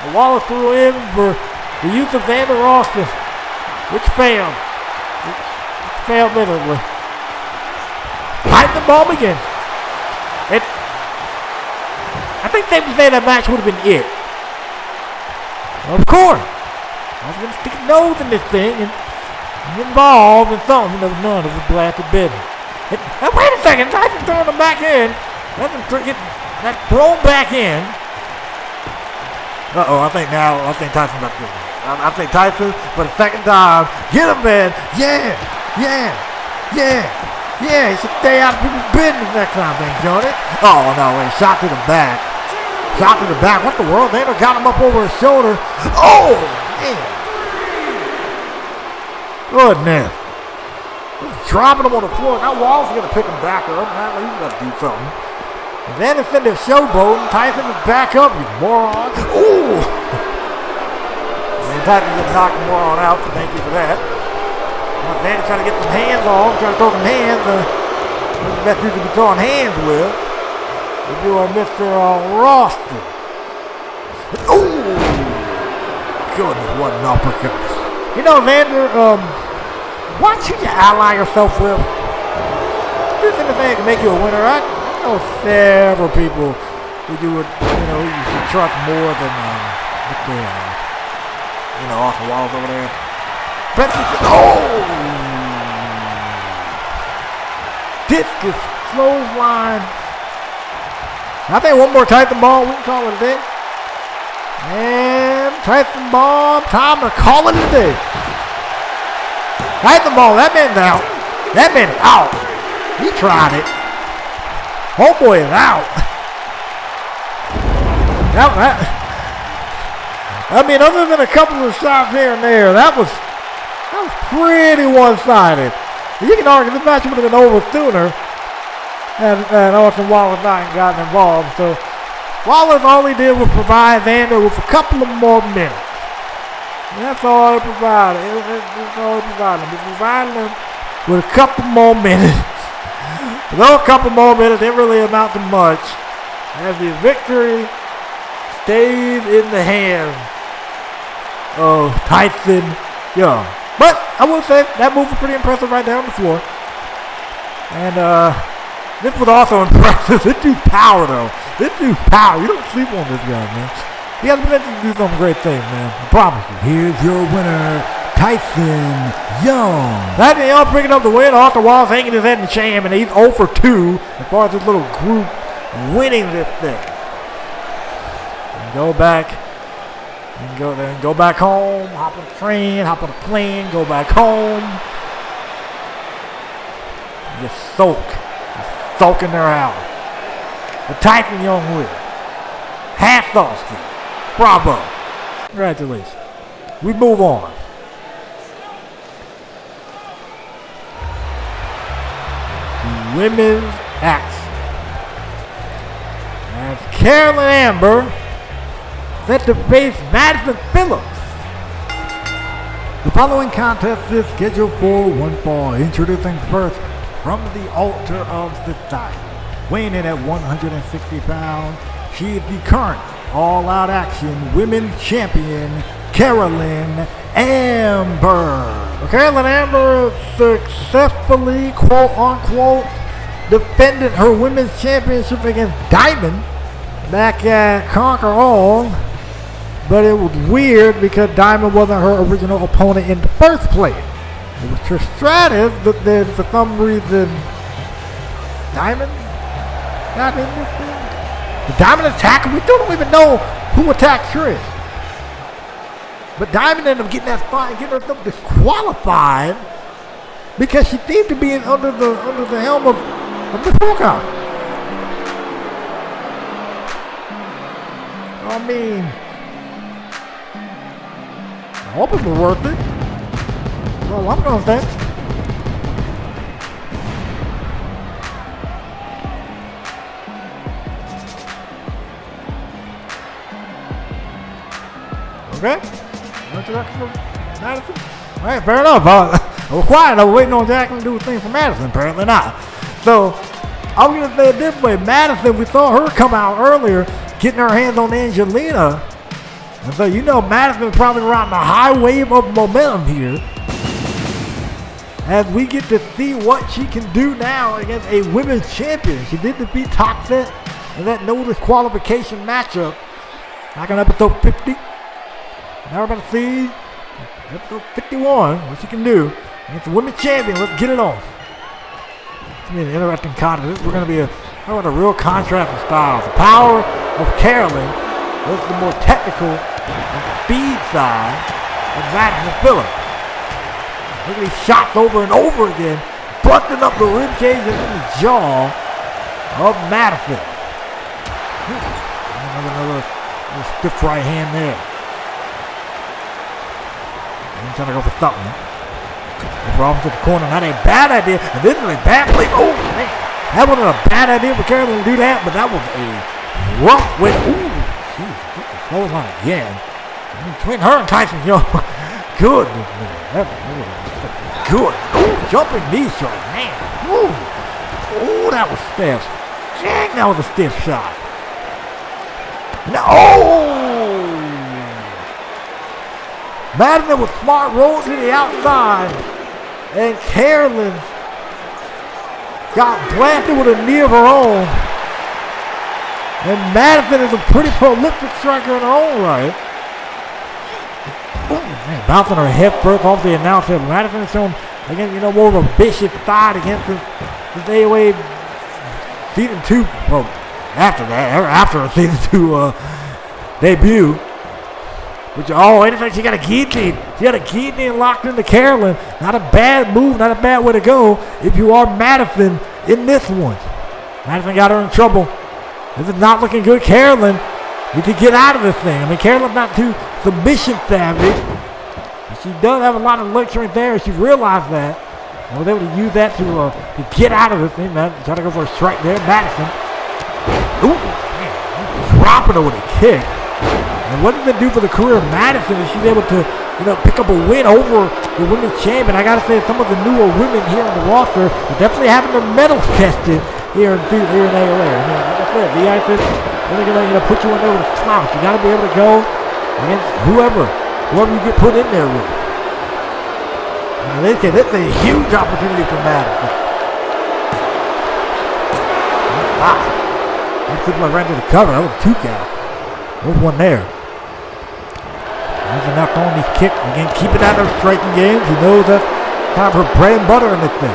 The Wallace threw in for the use of Vander Ralston, which failed. Which failed miserably. Tyson bomb again. I think they would say that match would have been it. Of course. I was going to stick a nose in this thing and get involved in something that was none of the blasted business. Now wait a second, Tyson throwing him back in. That's thrown back in. I think Tyson's about to do it. I think Tyson, for the second time, get him, man. Yeah. Yeah, he should stay out of people's business next time, then, Johnny. Oh, no, wait, shot to the back. Shot to the back. What the world? Vader got him up over his shoulder. Oh, man. Goodness. Dropping him on the floor. Now Wall's going to pick him back up. Now he's got to do something. And then it's in the showboat. Tyson is back up, you moron. Ooh. And Tyson just knocked the moron out, so thank you for that. Now Van's trying to get some hands on, trying to throw some hands. What's the best you can be throwing hands with? If you are Mr. Roston. Ooh. Goodness, what an uppercut. You know, Vander, why should you ally yourself with? Do anything to make you a winner, right? I know several people who you would, you should trust more than, off the walls over there. Discus, clothesline. I think one more Tyson Bomb, we can call it a day. And Tyson Bomb, time to call it a day. Tyson Bomb, that man's out. That man's out. He tried it. Homeboy is out. Other than a couple of shots here and there, that was pretty one-sided. You can argue this match would have been over sooner, and Austin Wallace not gotten involved. So Wallace, all he did was provide Vander with a couple of more minutes. And that's all he provided. That's all he provided. He provided him with a couple more minutes. Though a couple more minutes didn't really amount to much, as the victory stayed in the hands of Tyson Young. But I will say that move was pretty impressive right there on the floor. And this was also impressive. This dude's power, though. This dude's power. You don't sleep on this guy, man. He has the potential to do some great things, man. I promise you. Here's your winner, Tyson Young. Tyson Young picking up the win. Arthur Walls hanging his head in shame, and he's 0 for 2 as far as this little group winning this thing. And go back. And go back home. Hop on the train. Hop on the plane. Go back home. Just soak. Just soak in their house. The Tyson Young win. Hats off to you. Bravo. Congratulations. We move on. Women's action. As Carolyn Amber set to face Madison Phillips. The following contest is scheduled for one fall. Introducing first from the altar of society. Weighing in at 160 pounds, she is the current all-out action women's champion, Carolyn Amber. Carolyn Amber successfully, quote-unquote, defended her women's championship against Diamond back at Conquer All, but it was weird because Diamond wasn't her original opponent in the first place. It was Trish Stratus, but then for some reason, Diamond got in this thing. The Diamond attacked, we still don't even know who attacked Trish. But Diamond ended up getting that spot and getting herself disqualified because she seemed to be under the helm of the Smokehouse. I mean, I hope it was worth it. Well, I'm gonna say. Okay. Madison? All right, fair enough. I was quiet. I was waiting on Jacqueline to do a thing for Madison. Apparently not. So, I'm going to say it this way. Madison, we saw her come out earlier getting her hands on Angelina. And so, Madison is probably riding a high wave of momentum here. As we get to see what she can do now against a women's champion. She did defeat Toxic in that no disqualification matchup back on episode 50. Now we're about to see episode 51, what she can do against the women's champion. Let's get it on. It's going to be an interesting contest. We're going to be a real contrast of styles. The power of Carolyn is the more technical and speed side of Madison Phillips. Look at these shots over and over again. busting up the rib cage and in the jaw of Madison. Another stiff right hand there. I'm trying to go for something. Robin to the corner, not a bad idea. And this is a bad play. Oh, man. That wasn't a bad idea for Carolyn to do that, but that was a rough way. Ooh, jeez. Close on again. Between her and Tyson Young. Goodness, man. That was good. Ooh, jumping knee shot, man. Ooh. Ooh, that was stiff. Dang, that was a stiff shot. Now, oh! Madison with smart rolls to the outside. And Carolyn got blasted with a knee of her own. And Madison is a pretty prolific striker in her own right. Ooh, man, bouncing her head first off the announcer. Madison is showing, again, more of a vicious side against this AOA season 2. Well, after her season 2 debut. Which, anything, she got a guillotine. She got a guillotine locked into Carolyn. Not a bad move, not a bad way to go if you are Madison in this one. Madison got her in trouble. This is not looking good. Carolyn needs to get out of this thing. I mean, Carolyn's not too submission savvy. But she does have a lot of luxury there. She realized that. And was able to use that to get out of this thing. Trying to go for a strike there. Madison. Ooh, man. Dropping her with a kick. And what does it do for the career of Madison is she's able to, pick up a win over the women's champion. I got to say, some of the newer women here on the roster are definitely having their medals tested here in AOA. I mean, like I said, the ISIS, they're going to put you in there with a slouch. You got to be able to go against whoever you get put in there with. And they say this is a huge opportunity for Madison. Wow. That seems like right to the cover. That was a 2 count. There's one there. There's enough on these kicks. Again, keeping out of striking games. He knows that's kind of her bread and butter in this thing.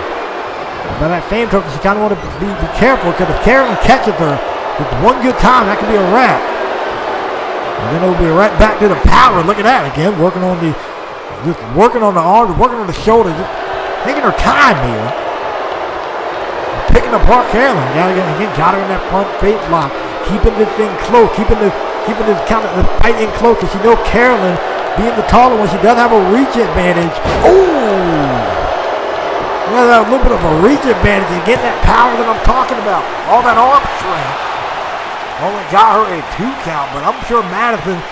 By that same token, she kind of want to be careful because if Carolyn catches her with one good time, that could be a wrap. And then it'll be right back to the power. Look at that again, working on the arms, working on the shoulders, just taking her time here. Picking apart Carolyn. Got her in that front face lock, keeping this thing close, keeping this kind of fight in close, because you know Carolyn, being the taller one, she does have a reach advantage. Oh! Well, a little bit of a reach advantage and getting that power that I'm talking about. All that arm strength. Only got her a 2 count, but I'm sure Madison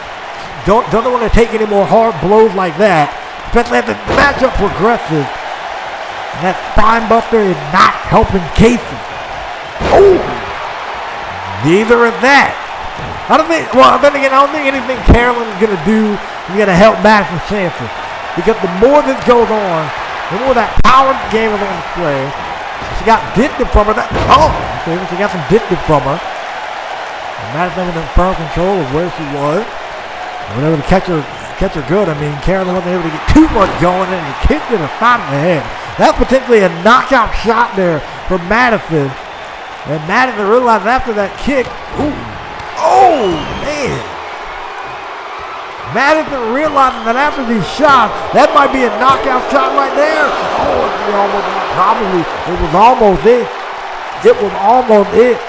doesn't want to take any more hard blows like that, especially as the matchup progresses. And that spine buster is not helping Casey. Oh! Neither is that. I don't think anything Carolyn's going to do is going to help Madison's chances. Because the more this goes on, the more that power game is on display. She got distance from her. She got some distance from her. And Madison was in firm control of where she was. And able to catch her good. I mean, Carolyn wasn't able to get too much going, and he kicked her in the side of the head. That's potentially a knockout shot there for Madison. And Madison realized after that kick, oh, man. Madison realizes that after these shots, that might be a knockout shot right there. Oh, it was almost it. It was almost it.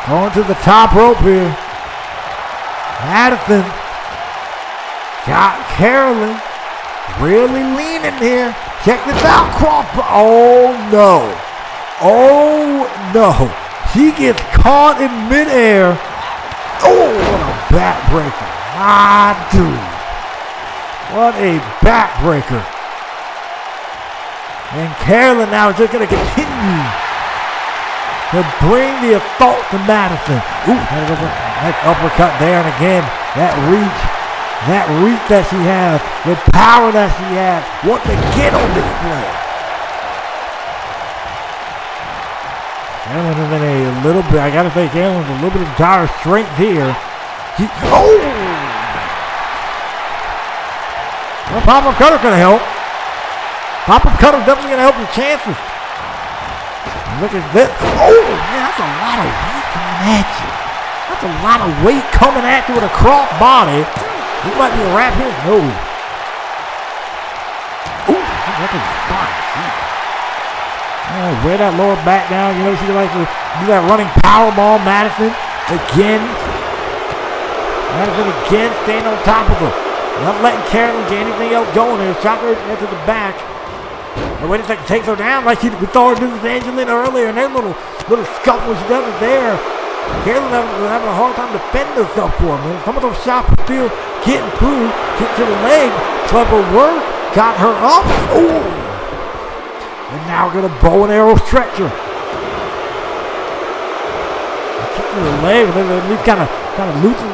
Going to the top rope here. Madison got Carolyn really leaning here. Check this out, Crawford. Oh, no. Oh, no. She gets caught in midair. Oh, what a backbreaker. My dude. What a backbreaker. And Carolyn now is just going to continue to bring the assault to Madison. That uppercut there. And again, that reach that she has, the power that she has, what to get on display. Carolyn is in a little bit, I gotta say, Carolyn's a little bit of dire strength here. Well, pop-up cutter's gonna help. Pop-up cutter's definitely gonna help your chances. Look at this. Oh, man, that's a lot of weight coming at you. That's a lot of weight coming at you with a cross body. This might be a wrap here. No. Ooh, That's a spine. Oh, wear that lower back down. You know, she likes to do that running power ball. Madison again. Madison again staying on top of her. Not letting Carolyn get anything else going there. Shot her into the back. And wait a second, takes her down like we saw her do with Angelina earlier. And that little scuffle she does it there. Carolyn was having a hard time defending herself for him. And some of those shots were still getting through. Kick to the leg. Clever work. Got her up. Ooh. And now we're going to bow and arrow stretch her. Kick to the leg. At least kind of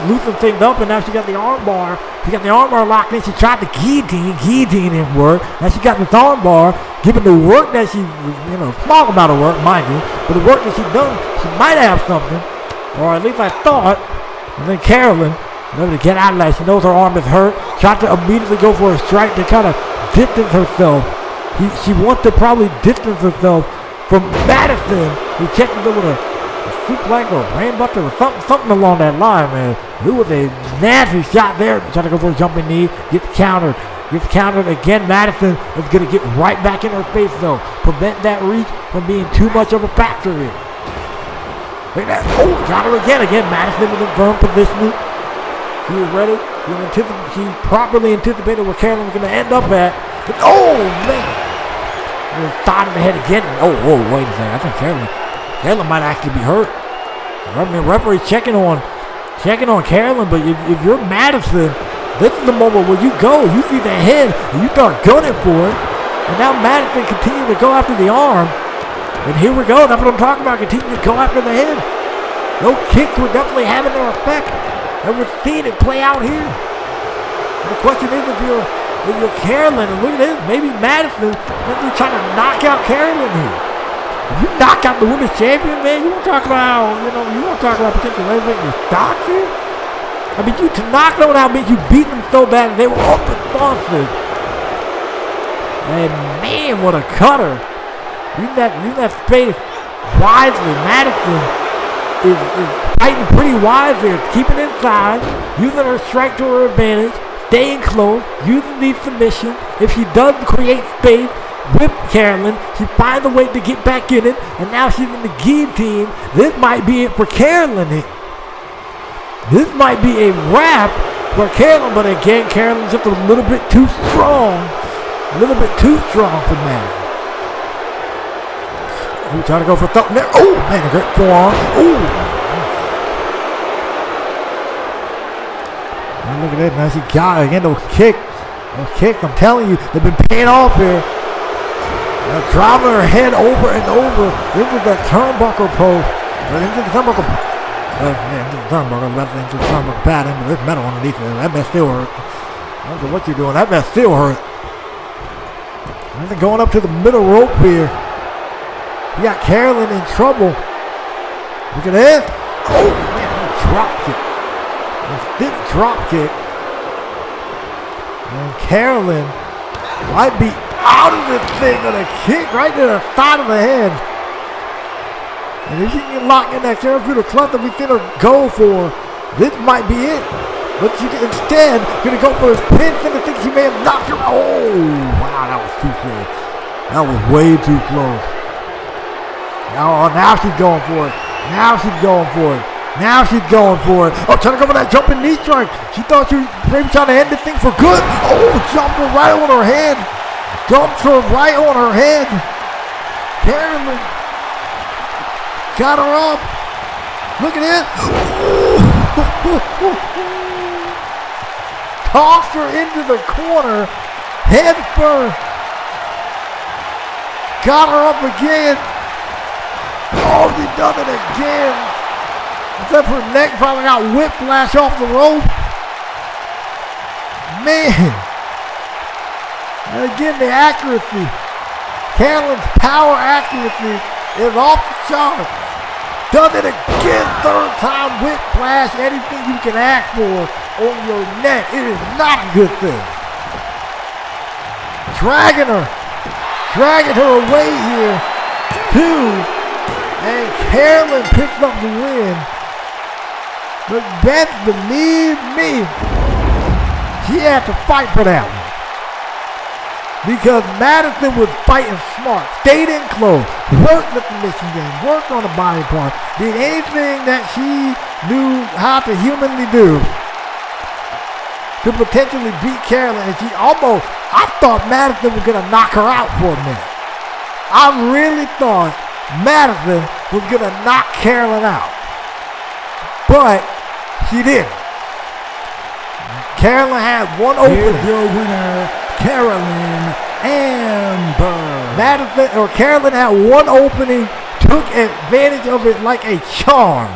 loosen things up. And now she got the arm bar. She got the arm bar locked in. She tried the guillotine. Guillotine didn't work. Now she got this arm bar. Given the work that she, small amount of work, mind you. But the work that she done, she might have something. Or at least I thought. And then Carolyn, able to get out of that. She knows her arm is hurt. Tried to immediately go for a strike to kind of distance herself. She wants to probably distance herself from Madison, who checked it with a suplex or a brainbuster or something along that line, man. It was a nasty shot there. Trying to go for a jumping knee. Gets countered. Again. Madison is going to get right back in her face, though. Prevent that reach from being too much of a factor here. Look at that. Oh, got her again. Madison was in firm positioning. She was ready. She properly anticipated where Carolyn was going to end up at. But, oh, man. Thought in the head again. Oh, wait a second. I think Carolyn might actually be hurt. I mean, referee checking on Carolyn, but if you're Madison, this is the moment where you go. You see the head, and you start gunning for it. And now Madison continues to go after the arm. And here we go. That's what I'm talking about. Continue to go after the head. Those kicks were definitely having their effect. And we're seeing it play out here. And the question is, if you're Carolyn, and look at this, maybe Madison is trying to knock out Carolyn here. If you knock out the women's champion, man, you want to talk about, potential elevating your stocks here? I mean, to knock them out means you beat them so bad they were unresponsive. And man, what a cutter. Use that space wisely. Madison is fighting pretty wise here. Keeping inside, using her strike to her advantage, staying close, using these submissions. If she does create space with Carolyn, she finds a way to get back in it, and now she's in the guillotine. This might be it for Carolyn here. This might be a wrap for Carolyn, but again, Carolyn's just a little bit too strong. A little bit too strong for Madison. Ooh, trying to go for something there. Oh, man, a great forearm. Ooh. And look at that. Now she got it. Again, those kicks, I'm telling you, they've been paying off here. Driving her head over and over into the turnbuckle post. Into the turnbuckle. Into the turnbuckle padding, but there's metal underneath it. That mess still hurt. I don't know what you're doing. That mess still hurt. Going up to the middle rope here. You got Carolyn in trouble. Look at this. Oh, man, drop kick. A stiff drop kick. And Carolyn might be out of this thing with a kick right to the side of the head. And if she can get locked in that therapeutic club that we seen her go for, this might be it. But she instead going to go for his pin and I think she may have knocked her. Oh, wow, that was too close. That was way too close. Now she's going for it. Now she's going for it. Oh, trying to go for that jumping knee strike. She thought she was maybe trying to end this thing for good. Oh, jumped her right on her head. Carolyn got her up. Look at it. Tossed her into the corner. Head first. Got her up again. Oh, she done it again. Except her neck probably got whiplash off the rope. Man. And again, the accuracy. Carolyn's power accuracy is off the charts. Does it again, third time whiplash. Anything you can ask for on your neck. It is not a good thing. Dragging her away here. 2. And Carolyn picks up the win. But Beth, believe me, she had to fight for that one. because Madison was fighting smart, stayed in close, worked the submission game, worked on the body part, did anything that she knew how to humanly do to potentially beat Carolyn. And I thought Madison was going to knock her out for a minute. I really thought Madison was going to knock Carolyn out. But she didn't. Carolyn had one opening. Here's your winner, Carolyn Amber. Carolyn had one opening, took advantage of it like a charm,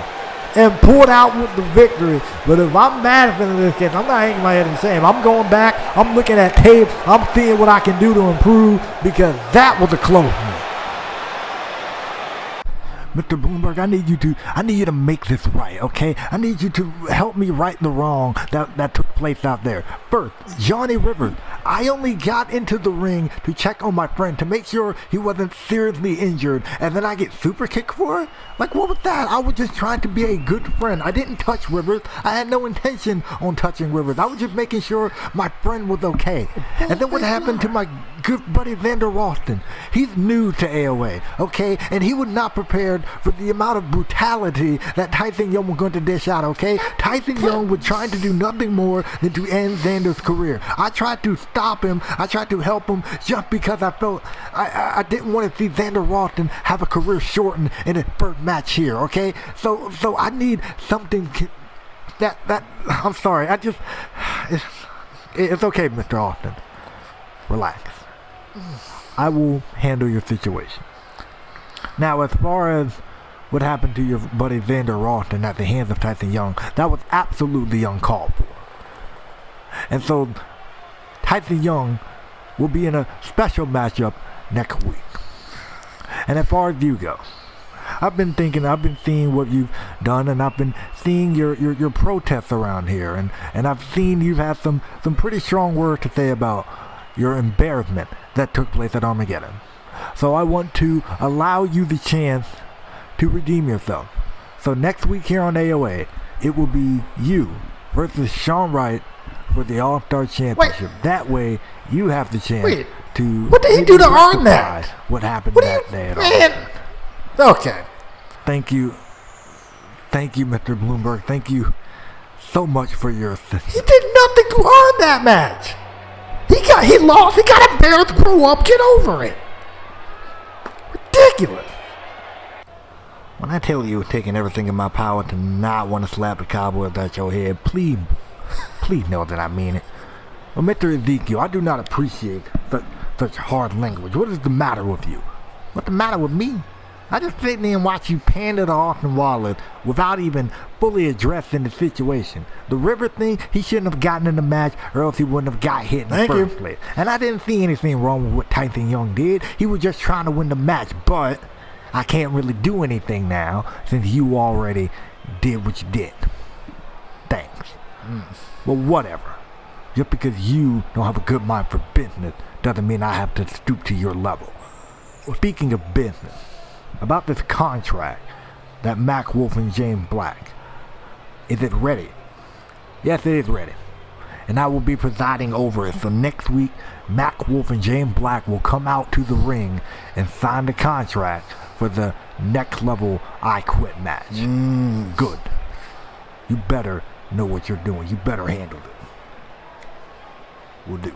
and pulled out with the victory. But if I'm Madison in this case, I'm not hanging my head and saying, I'm going back, I'm looking at tape, I'm seeing what I can do to improve, because that was a close one. Mr. Bloomberg, I need you to make this right, okay? I need you to help me right the wrong that took place out there. First, Johnny Rivers. I only got into the ring to check on my friend to make sure he wasn't seriously injured, and then I get super kicked for it? Like, what was that? I was just trying to be a good friend. I didn't touch Rivers. I had no intention on touching Rivers. I was just making sure my friend was okay. And then what happened to my good buddy Vander Ralston? He's new to AOA, okay? And he was not prepared for the amount of brutality that Tyson Young was going to dish out, okay? Tyson Young was trying to do nothing more than to end Xander's career. I tried to stop him. I tried to help him just because I felt I didn't want to see Vander Ralston have a career shortened in his first match here, okay? So I need something that I'm sorry. It's okay, Mr. Austin. Relax. I will handle your situation. Now, as far as what happened to your buddy Vander Ralston at the hands of Tyson Young, that was absolutely uncalled for. And so, Tyson Young will be in a special matchup next week. And as far as you go, I've been seeing what you've done, and I've been seeing your protests around here, and I've seen you've had some pretty strong words to say about your embarrassment that took place at Armageddon. So I want to allow you the chance to redeem yourself. So next week here on AOA, it will be you versus Sean Wright for the All-Star Championship. That way, you have the chance to... What did he do to earn that? What happened that day at all. Okay. Thank you, Mr. Bloomberg. Thank you so much for your assistance. He did nothing to earn that match. He lost. He got embarrassed. Grow up. Get over it. Ridiculous. When I tell you taking everything in my power to not want to slap the cobwebs out your head, please know that I mean it. Well, Mr. Ezekiel, I do not appreciate such hard language. What is the matter with you? What's the matter with me? I just sit there and watch you pander to Austin Wallace without even fully addressing the situation. The River thing, he shouldn't have gotten in the match, or else he wouldn't have got hit in the first place. And I didn't see anything wrong with what Tyson Young did. He was just trying to win the match, but I can't really do anything now since you already did what you did. Thanks. Well, whatever. Just because you don't have a good mind for business doesn't mean I have to stoop to your level. Speaking of business, about this contract that Mac Wolf and James Black, is it ready? Yes, it is ready. And I will be presiding over it. So next week, Mac Wolf and James Black will come out to the ring and sign the contract for the next level I Quit match. Good. You better know what you're doing. You better handle it. Will do.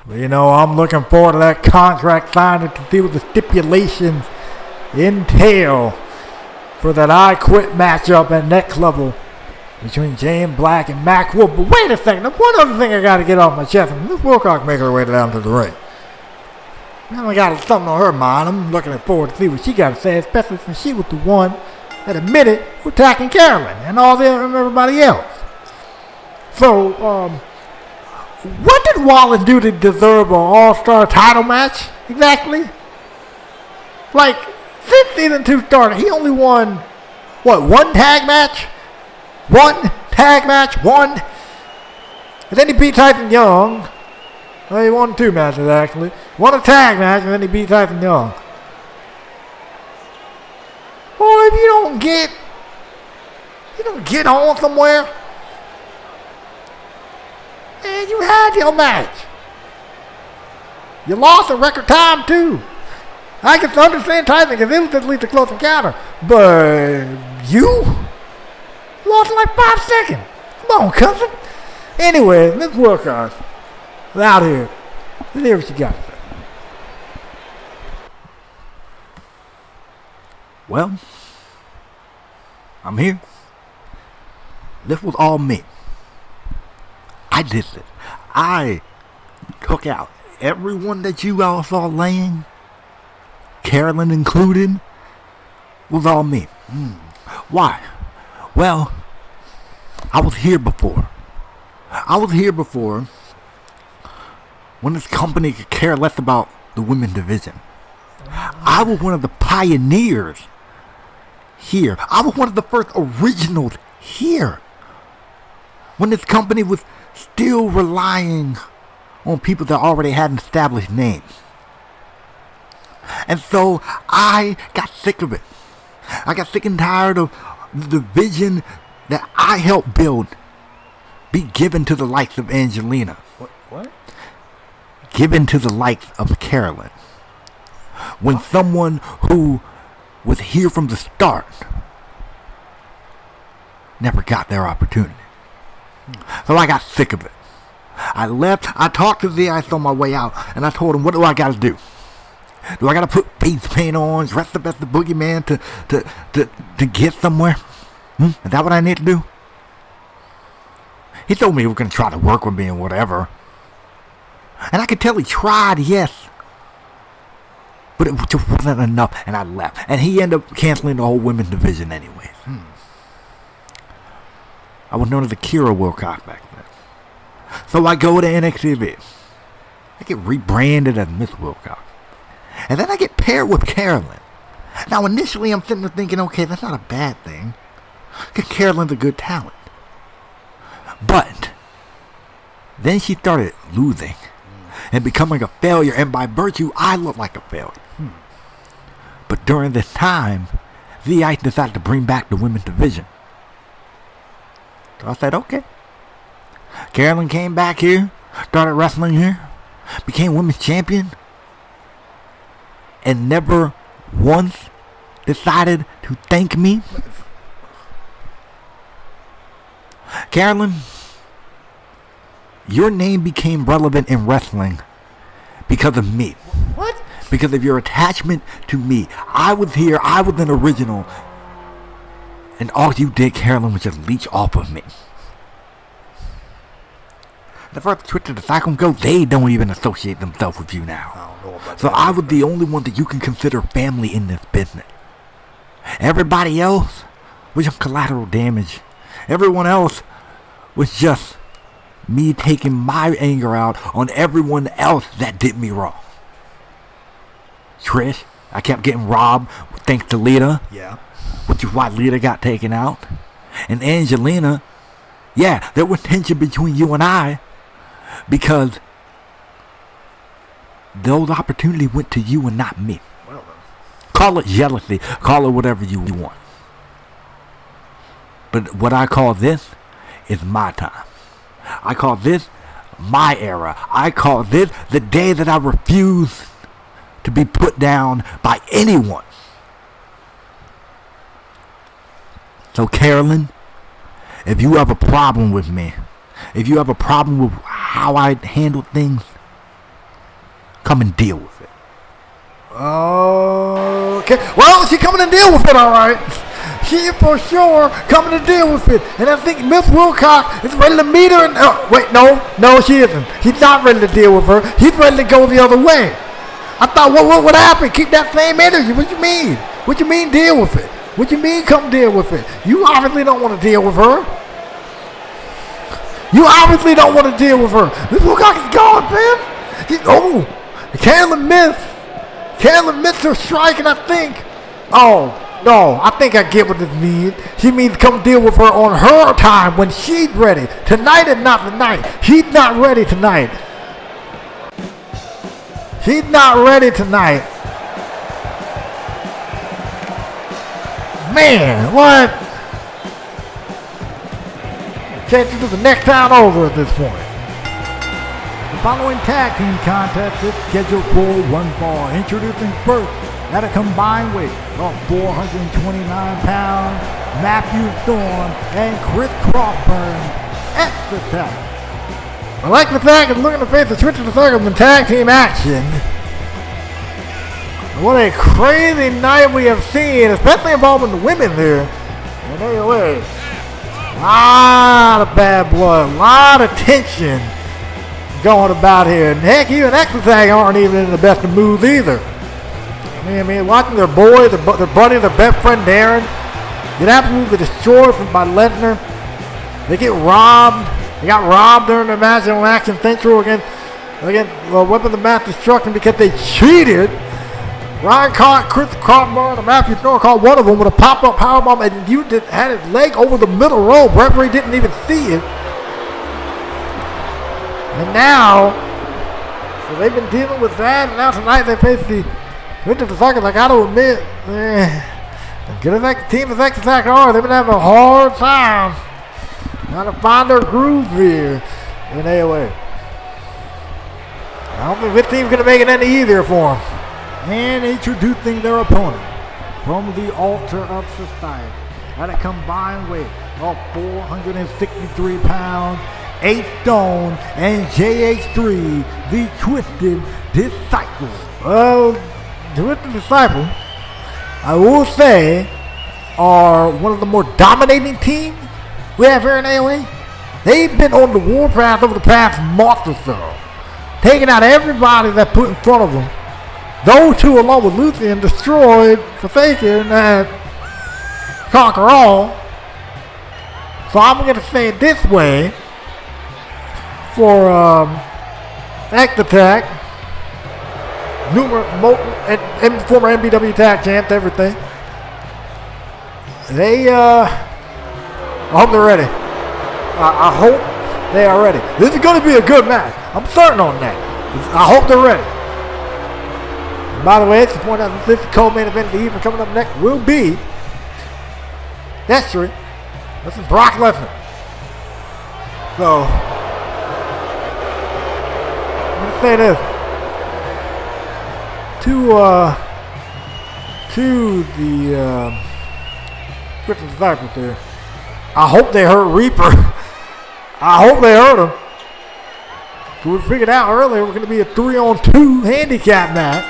Well, you know, I'm looking forward to that contract signing to see what the stipulations entail for that I Quit matchup at next level between James Black and Mac Wolf. But wait a second, there's one other thing I got to get off my chest. Miss Wilcox making her way down to the ring. I got something on her mind. I'm looking forward to see what she got to say, especially since she was the one that admitted to attacking Carolyn and everybody else. So, what did Wallace do to deserve an all-star title match, exactly? Like, since season 2 started, he only won, one tag match? One tag match? One? And then he beat Tyson Young. Well, he won 2 matches, actually. Won a tag match, and then he beat Tyson Young. Boy, if you don't get on somewhere, man, you had your match. You lost in record time, too. I can understand timing because it was at least a close encounter. But you lost in like 5 seconds. Come on, cousin. Anyway, Miss Wilcox is out here. Let's hear what she got to say. Well, I'm here. This was all me. I did it. I took out everyone that you all saw laying, Carolyn included, was all me. Why? Well, I was here before. I was here before when this company could care less about the women's division. I was one of the pioneers here. I was one of the first originals here. When this company was still relying on people that already had an established name. And so I got sick of it. I got sick and tired of the vision that I helped build be given to the likes of Angelina. What? Given to the likes of Carolyn. When someone who was here from the start never got their opportunity. So I got sick of it. I left. I talked to the ice on my way out, and I told him, what do I got to do? Do I got to put face paint on, dress up as the boogeyman to get somewhere? Is that what I need to do? He told me he was going to try to work with me and whatever. And I could tell he tried, yes. But it just wasn't enough, and I left. And he ended up canceling the whole women's division anyways. I was known as the Kira Wilcox back then. So I go to NXT. I get rebranded as Miss Wilcox. And then I get paired with Carolyn. Now initially I'm sitting there thinking, okay, that's not a bad thing. Because Carolyn's a good talent. But then she started losing and becoming a failure. And by virtue, I look like a failure. But during this time, VI decided to bring back the women's division. So I said, okay. Carolyn came back here, started wrestling here, became women's champion, and never once decided to thank me. Carolyn, your name became relevant in wrestling because of me. What? Because of your attachment to me. I was here, I was an original, and all you did, Carolyn, was just leech off of me. The first Twitter, the Cyclone Go, they don't even associate themselves with you now. So I was the only one that you can consider family in this business. Everybody else was just collateral damage. Everyone else was just me taking my anger out on everyone else that did me wrong. Trish, I kept getting robbed thanks to Lita. Yeah. Which is why Lita got taken out. And Angelina, yeah, there was tension between you and I because those opportunities went to you and not me. Well, call it jealousy, call it whatever you want. But what I call this is my time. I call this my era. I call this the day that I refuse to be put down by anyone. So Carolyn, if you have a problem with me, if you have a problem with how I handle things, come and deal with it. Okay. Well, she's coming to deal with it, all right. She for sure coming to deal with it. And I think Miss Wilcox is ready to meet her. And, wait, no, she isn't. He's not ready to deal with her. He's ready to go the other way. I thought, what happened? Keep that same energy. What you mean? What you mean deal with it? What you mean come deal with it? You obviously don't want to deal with her. You obviously don't want to deal with her. Miss Wilcox is gone, man. Carolyn missed her strike, and I think, no, I think I get what this means. She means come deal with her on her time when she's ready. Tonight is not the night. She's not ready tonight. She's not ready tonight. Man, what? Can't do the next time over at this point. following tag team contest is scheduled for one fall. Introducing first, at a combined weight of 429 pounds, Matthew Thorne and Chris Crawford. X-Attack. I like the tag and looking to face the Switch of the Circle in tag team action. What a crazy night we have seen, especially involving the women here. And AOA. Lot of bad blood, a lot of tension going about here. And heck, even X-Attack aren't even in the best of moods either. I mean, watching their boy, their buddy, their best friend Darren get absolutely destroyed by Lesnar. They get robbed. They got robbed during the match on Action Central against Weapons of Mass Destruction because they cheated. Ryan caught Chris Crawford and Matthew Thorne caught one of them with a pop-up powerbomb, and you had his leg over the middle row. Referee didn't even see it. And now, so they've been dealing with that, and now tonight they face the Winter Circle. I got to admit, as good as that team as X-Attack are, they've been having a hard time trying to find their groove here in AOA. I don't think this team's going to make it any easier for them. And introducing their opponent from the Altar of Society at a combined weight of 463 pounds, 8 stone, and JH3, the Twisted Disciple. Well, Twisted Disciple, I will say, are one of the more dominating teams we have here in AOA. They've been on the warpath over the past month or so, taking out everybody that put in front of them. Those two, along with Lucian, destroyed Forsaken and Conquer All. So I'm going to say it this way for X-Attack, and former MBW tag champs, everything. They, I hope they're ready. I hope they are ready. This is going to be a good match. I'm certain on that. I hope they're ready. By the way, it's the point out that this co-main event of the evening coming up next will be history. This is Brock Lesnar. So, I'm going to say this. To the Christian disciples here. I hope they hurt Reaper. I hope they hurt him. We figured out earlier we're going to be a 3-on-2 handicap match.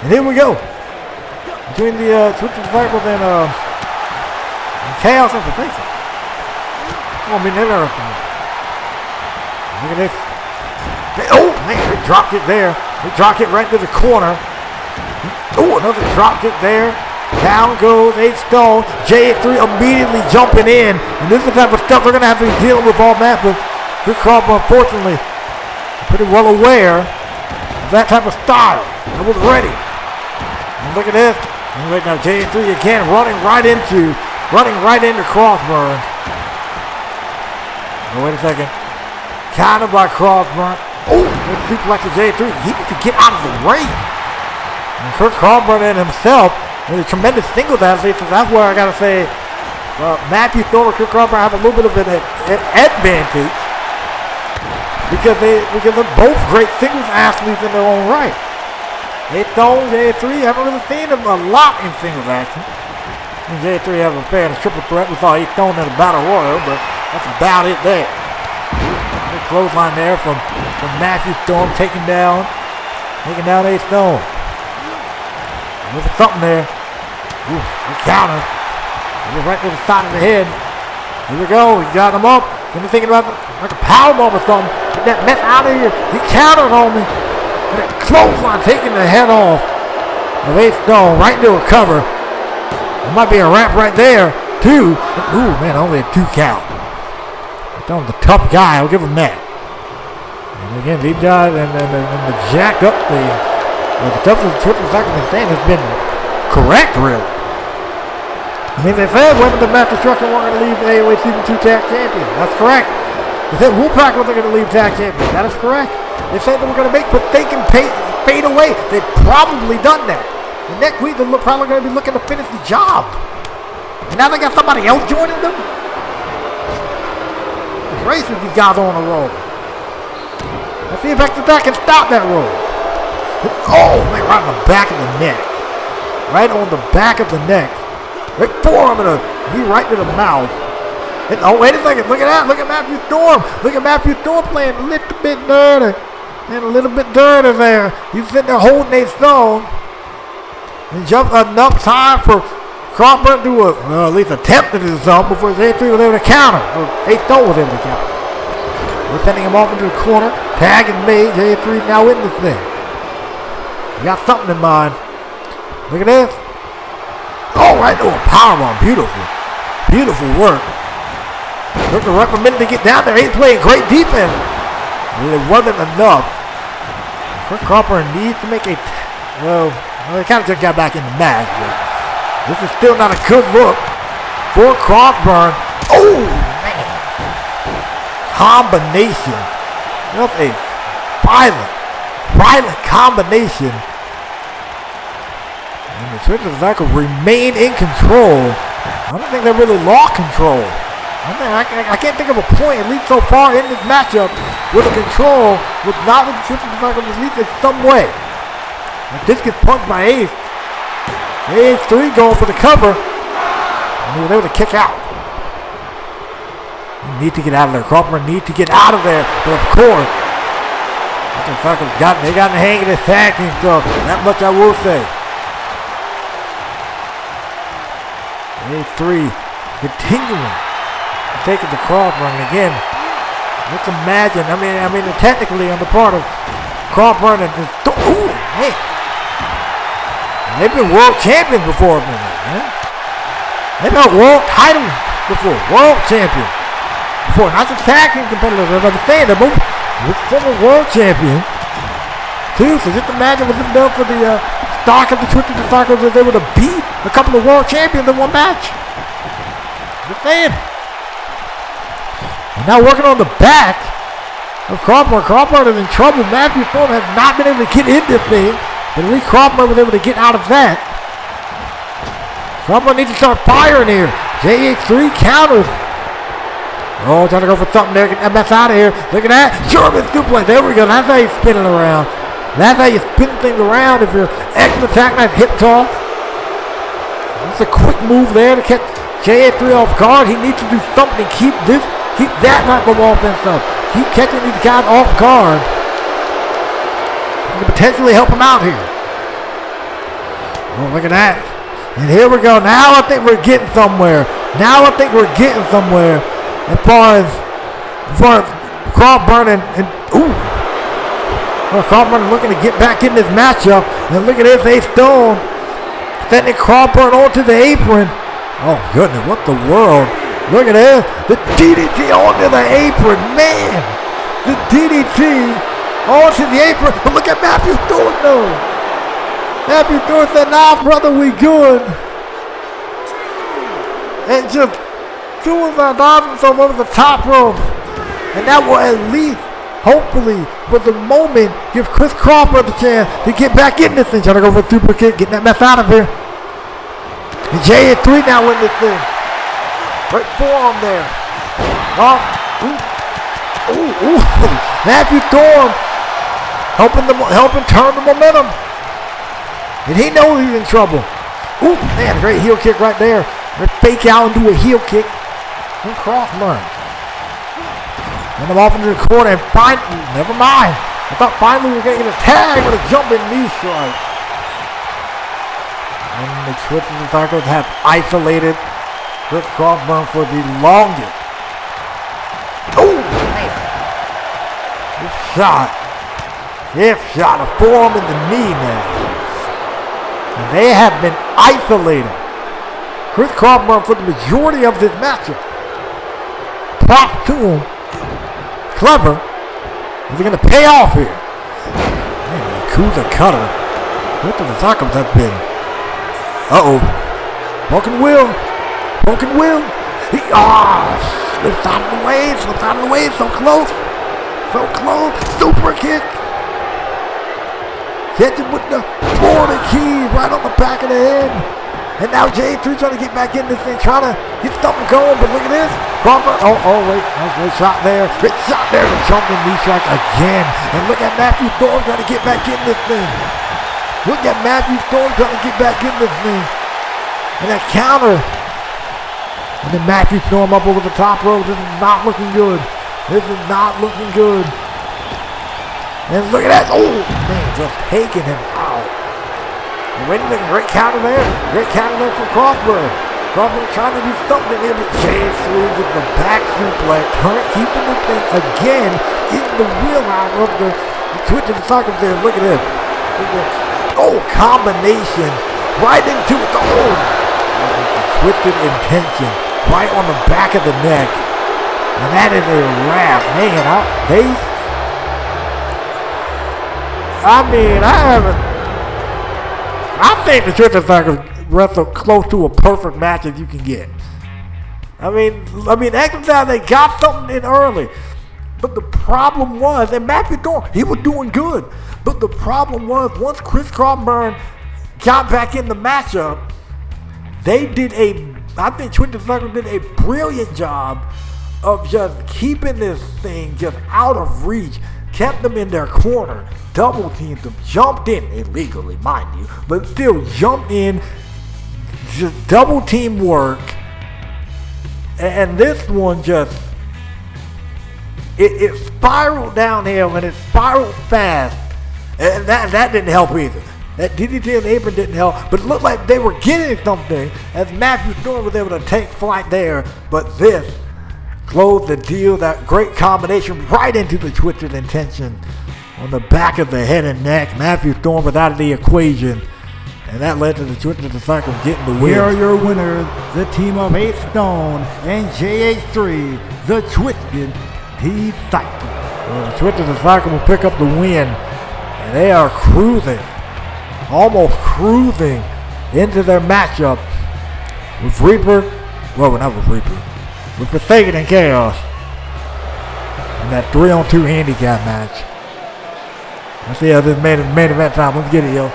And here we go. Between the Twitch Disciples and Chaos and Forsaken. Oh, I mean, they're look at this. Oh, man, they dropped it there. They dropped it right to the corner. Oh, another drop kick there. Down goes 8 stone. J3 immediately jumping in. And this is the type of stuff they're going to have to be dealing with all match. But Chris Crawford, unfortunately, pretty well aware of that type of style. I was ready. And look at this. And right now, J3 again running right into Crossburn. Oh, wait a second. Countered by Crossburn. Oh, there's people like the J3. He needs to get out of the ring. And Kurt Crossburn and himself is a tremendous singles athlete. So that's where I got to say Matthew Thorne and Kurt Crossburn have a little bit of an advantage. Because they're both great singles athletes in their own right. Stone, J3, haven't really seen them a lot in singles action. And J3 have a fair and triple threat. We saw Stone in a battle royal, but that's about it there. Good clothesline there from Matthew Stone taking down A Stone. Look at something there. Ooh, a counter. Right to the side of the head. Here we go. He got him up. Then he's thinking about like a powerbomb or something. Get that mess out of here. He countered on me. That clothesline taking the head off of A Stone right into a cover. There might be a wrap right there, too. Ooh, man, only a 2 count. Stone's a tough guy. I'll give him that. And again, these guys and the jacked up the stuff that the Triple Cycle been saying has been correct, really. I mean, they said Women of Mass Destruction weren't going to leave the AOA Season 2 Tag Champion. That's correct. They said Wolfpack wasn't going to leave Tag Champion. That is correct. They said they were going to make Forsaken fade away. They've probably done that. And next week they're probably going to be looking to finish the job. And now they got somebody else joining them? It's racist these guys are on a roll. See if that can stop that roll. Oh, man, right on the back of the neck. Right on the back of the neck. Right forearm to the knee right to the mouth. And, oh, wait a second. Look at that. Look at Matthew Storm. Look at Matthew Storm playing a little bit dirty. And a little bit dirty there. He's sitting there holding a stone. And just enough time for Crawford to at least attempt to do something before J3 was able to counter. Or A-Stone was able to counter. We're sending him off into the corner. Tag is made. J3 now in this thing. You got something in mind. Look at this. Oh, right there. Powerbomb. Beautiful. Beautiful work. Took the ref a minute to get down there. He's playing great defense. It wasn't enough. Chris Crawford needs to make a... Well, they kind of just got back in the match, but this is still not a good look for Crawford. Oh, man. Combination. Just a violent combination. And the Twitchers could remain in control. I don't think they really lost control. I can't think of a point, at least so far in this matchup, where the control was not with the Twitchers at least in some way. If this gets punched by Ace, Ace3 going for the cover, and he was able to kick out. You need to get out of there. Crawford needs to get out of there, but of course, they got in the hang of this tag team stuff. That much I will say. A3 continuing to take it to Crawford. And again, let's imagine. I mean, technically on the part of Crawford and ooh, man, they've been world champions before, man. They've been world titles before, world champion before. Not just tag team competitors. I understand they're both former world champion too. So just imagine what they've done for the stock of the Twitchers Disciples if they were to beat a couple of world champions in one match. Just saying. And now working on the back of Crawford. Crawford is in trouble. Matthew Storm has not been able to get in this thing, but at least Crawford was able to get out of that. Crawford needs to start firing here. JH3 counters. Oh, trying to go for something there. Get that mess out of here. Look at that. German suplex. There we go. That's how you spin it around. That's how you spin things around if you're extra attack knife hip toss. That's a quick move there to catch JA3 off guard. He needs to do something to keep that type of offense up. Keep catching these guys off guard. You can potentially help him out here. Oh, look at that. And here we go. Now I think we're getting somewhere. As far as Crawford and ooh. Well, Crawford looking to get back in this matchup. And look at this, A-Stone sending Crawford onto the apron. Oh, goodness, what the world. Look at this. The DDT onto the apron. Man, the DDT onto the apron. But look at Matthew Stewart, though. Matthew Stewart said, nah, brother, we good. And just suicide dives himself over the top rope. And that will at least, hopefully, for the moment, give Chris Crawford the chance to get back in this thing. Trying to go for a super kick, getting that mess out of here. And J3 now in this thing. Right forearm there. Oh, ooh. Matthew Storm helping turn the momentum. And he knows he's in trouble. Ooh, man, great heel kick right there. Let's fake out and do a heel kick. And Crawford. And I'm off into the corner and never mind. I thought finally we were going to get a tag with a jumping knee strike. And the Twitchers Disciples have isolated Chris Crawford for the longest. Oh, man. Hip shot, a forearm in the knee now. And they have been isolated. Chris Crawford for the majority of this matchup. Props to him. Clever. Is he going to pay off here? Man, Yakuza cutter. What the Disciples have been? Uh-oh. Broken wheel. Slips out of the way. So close. Super kick. Catching with the Florida keys right on the back of the head. And now J3 trying to get back in this thing, trying to get something going, but look at this. Crawford, wait, that's a shot there. Great shot there, the jumping knee strike again. And look at Matthew Thorne trying to get back in this thing. Look at Matthew Thorne trying to get back in this thing. And that counter. And then Matthew Thorne up over the top rope. This is not looking good. This is not looking good. And look at that. Oh, man, just taking him out. Great counter there. Great counter there for Crawford. Crawford trying to do something here, but Chase swings with the back suplex. Hurt keeping the thing again in the wheelhouse of the twitch of the socket there. Look at this. Oh, combination. Right into it. Oh, twisted intention. Right on the back of the neck. And that is a wrap. Man, I think the Twitch Circle wrestled close to a perfect match as you can get. I mean, extra time they got something in early. But the problem was, and Matthew Thorne, he was doing good. But the problem was, once Chris Crawford got back in the matchup, I think Twitch Circle did a brilliant job of just keeping this thing just out of reach. Kept them in their corner, double teamed them, jumped in, illegally mind you, but still jumped in, just double team work, and this one just, it spiraled downhill, and it spiraled fast, and that didn't help either. That DDT and apron didn't help, but it looked like they were getting something as Matthew Thorne was able to take flight there, but this closed the deal. That great combination right into the twisted intention on the back of the head and neck. Matthew Thorne was out of the equation, and that led to the Twisted Cycle getting the win. Here are your winners, the team of Ace Stone and JH3, the Twisted Cycle. Well, the Twisted Cycle will pick up the win, and they are cruising, almost cruising into their matchup with Reaper. Well, not with Reaper. With Forsaken and Chaos in that 3-on-2 handicap match. Let's see how this main event time. Let's get it, yo.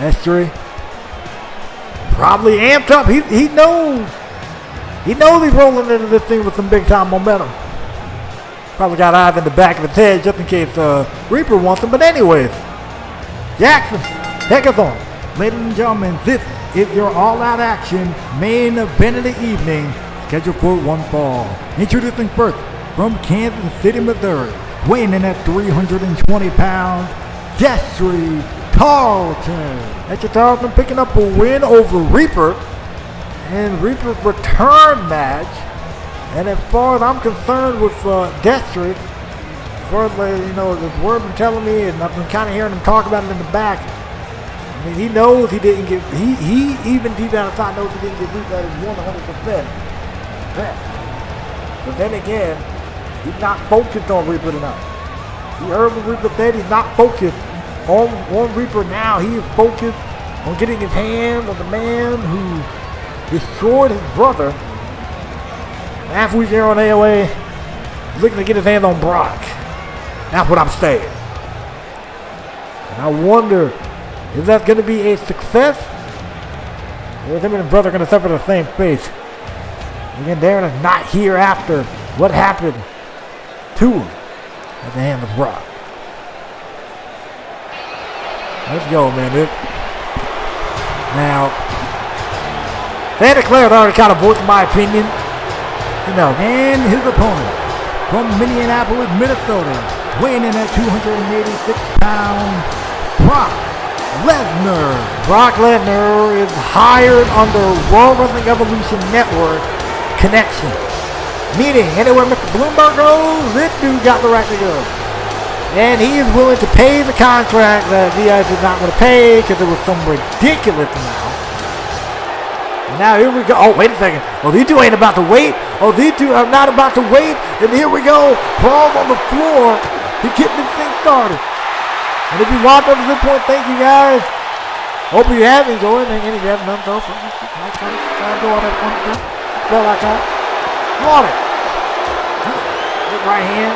S3 probably amped up. He knows. He knows he's rolling into this thing with some big time momentum. Probably got eyes in the back of his head just in case Reaper wants him. But anyways, Jackson, Hackathon. Ladies and gentlemen, this is your all-out action main event of the evening, scheduled for one fall. Introducing first, from Kansas City, Missouri, weighing in at 320 pounds, Destry Tarleton. Destry Tarleton picking up a win over Reaper, and Reaper's return match. And as far as I'm concerned with Destry, as far as the word been telling me, and I've been kind of hearing him talk about it in the back. I mean, he knows he didn't get. He even deep down inside knows he didn't get Reaper at his 100%. But then again, he's not focused on Reaper tonight. He heard what Reaper said. He's not focused on Reaper now. He is focused on getting his hands on the man who destroyed his brother. Half week here on AOA, looking to get his hands on Brock. That's what I'm saying. And I wonder, is that going to be a success? Or is him and his brother going to suffer the same fate? Again, they're not here after what happened to him at the hand of Brock. Let's go, man. Now, Santa Clara's already kind of voiced my opinion. And his opponent from Minneapolis, Minnesota, weighing in at 286 pounds, Brock Lesnar. Brock Lesnar is hired under World Wrestling Evolution Network connection. Meaning, anywhere Mr. Bloomberg goes, this dude got the right to go. And he is willing to pay the contract that VI did not want to pay because it was some ridiculous amount. And now here we go. Oh, wait a second. Oh, these two ain't about to wait. Oh, these two are not about to wait. And here we go. Brawl on the floor to get this thing started. And if you watched up to this point, thank you guys. Hope you have enjoyed. And if you have none, go for it. I do all that fun stuff. Feel like that. On it. With right hand.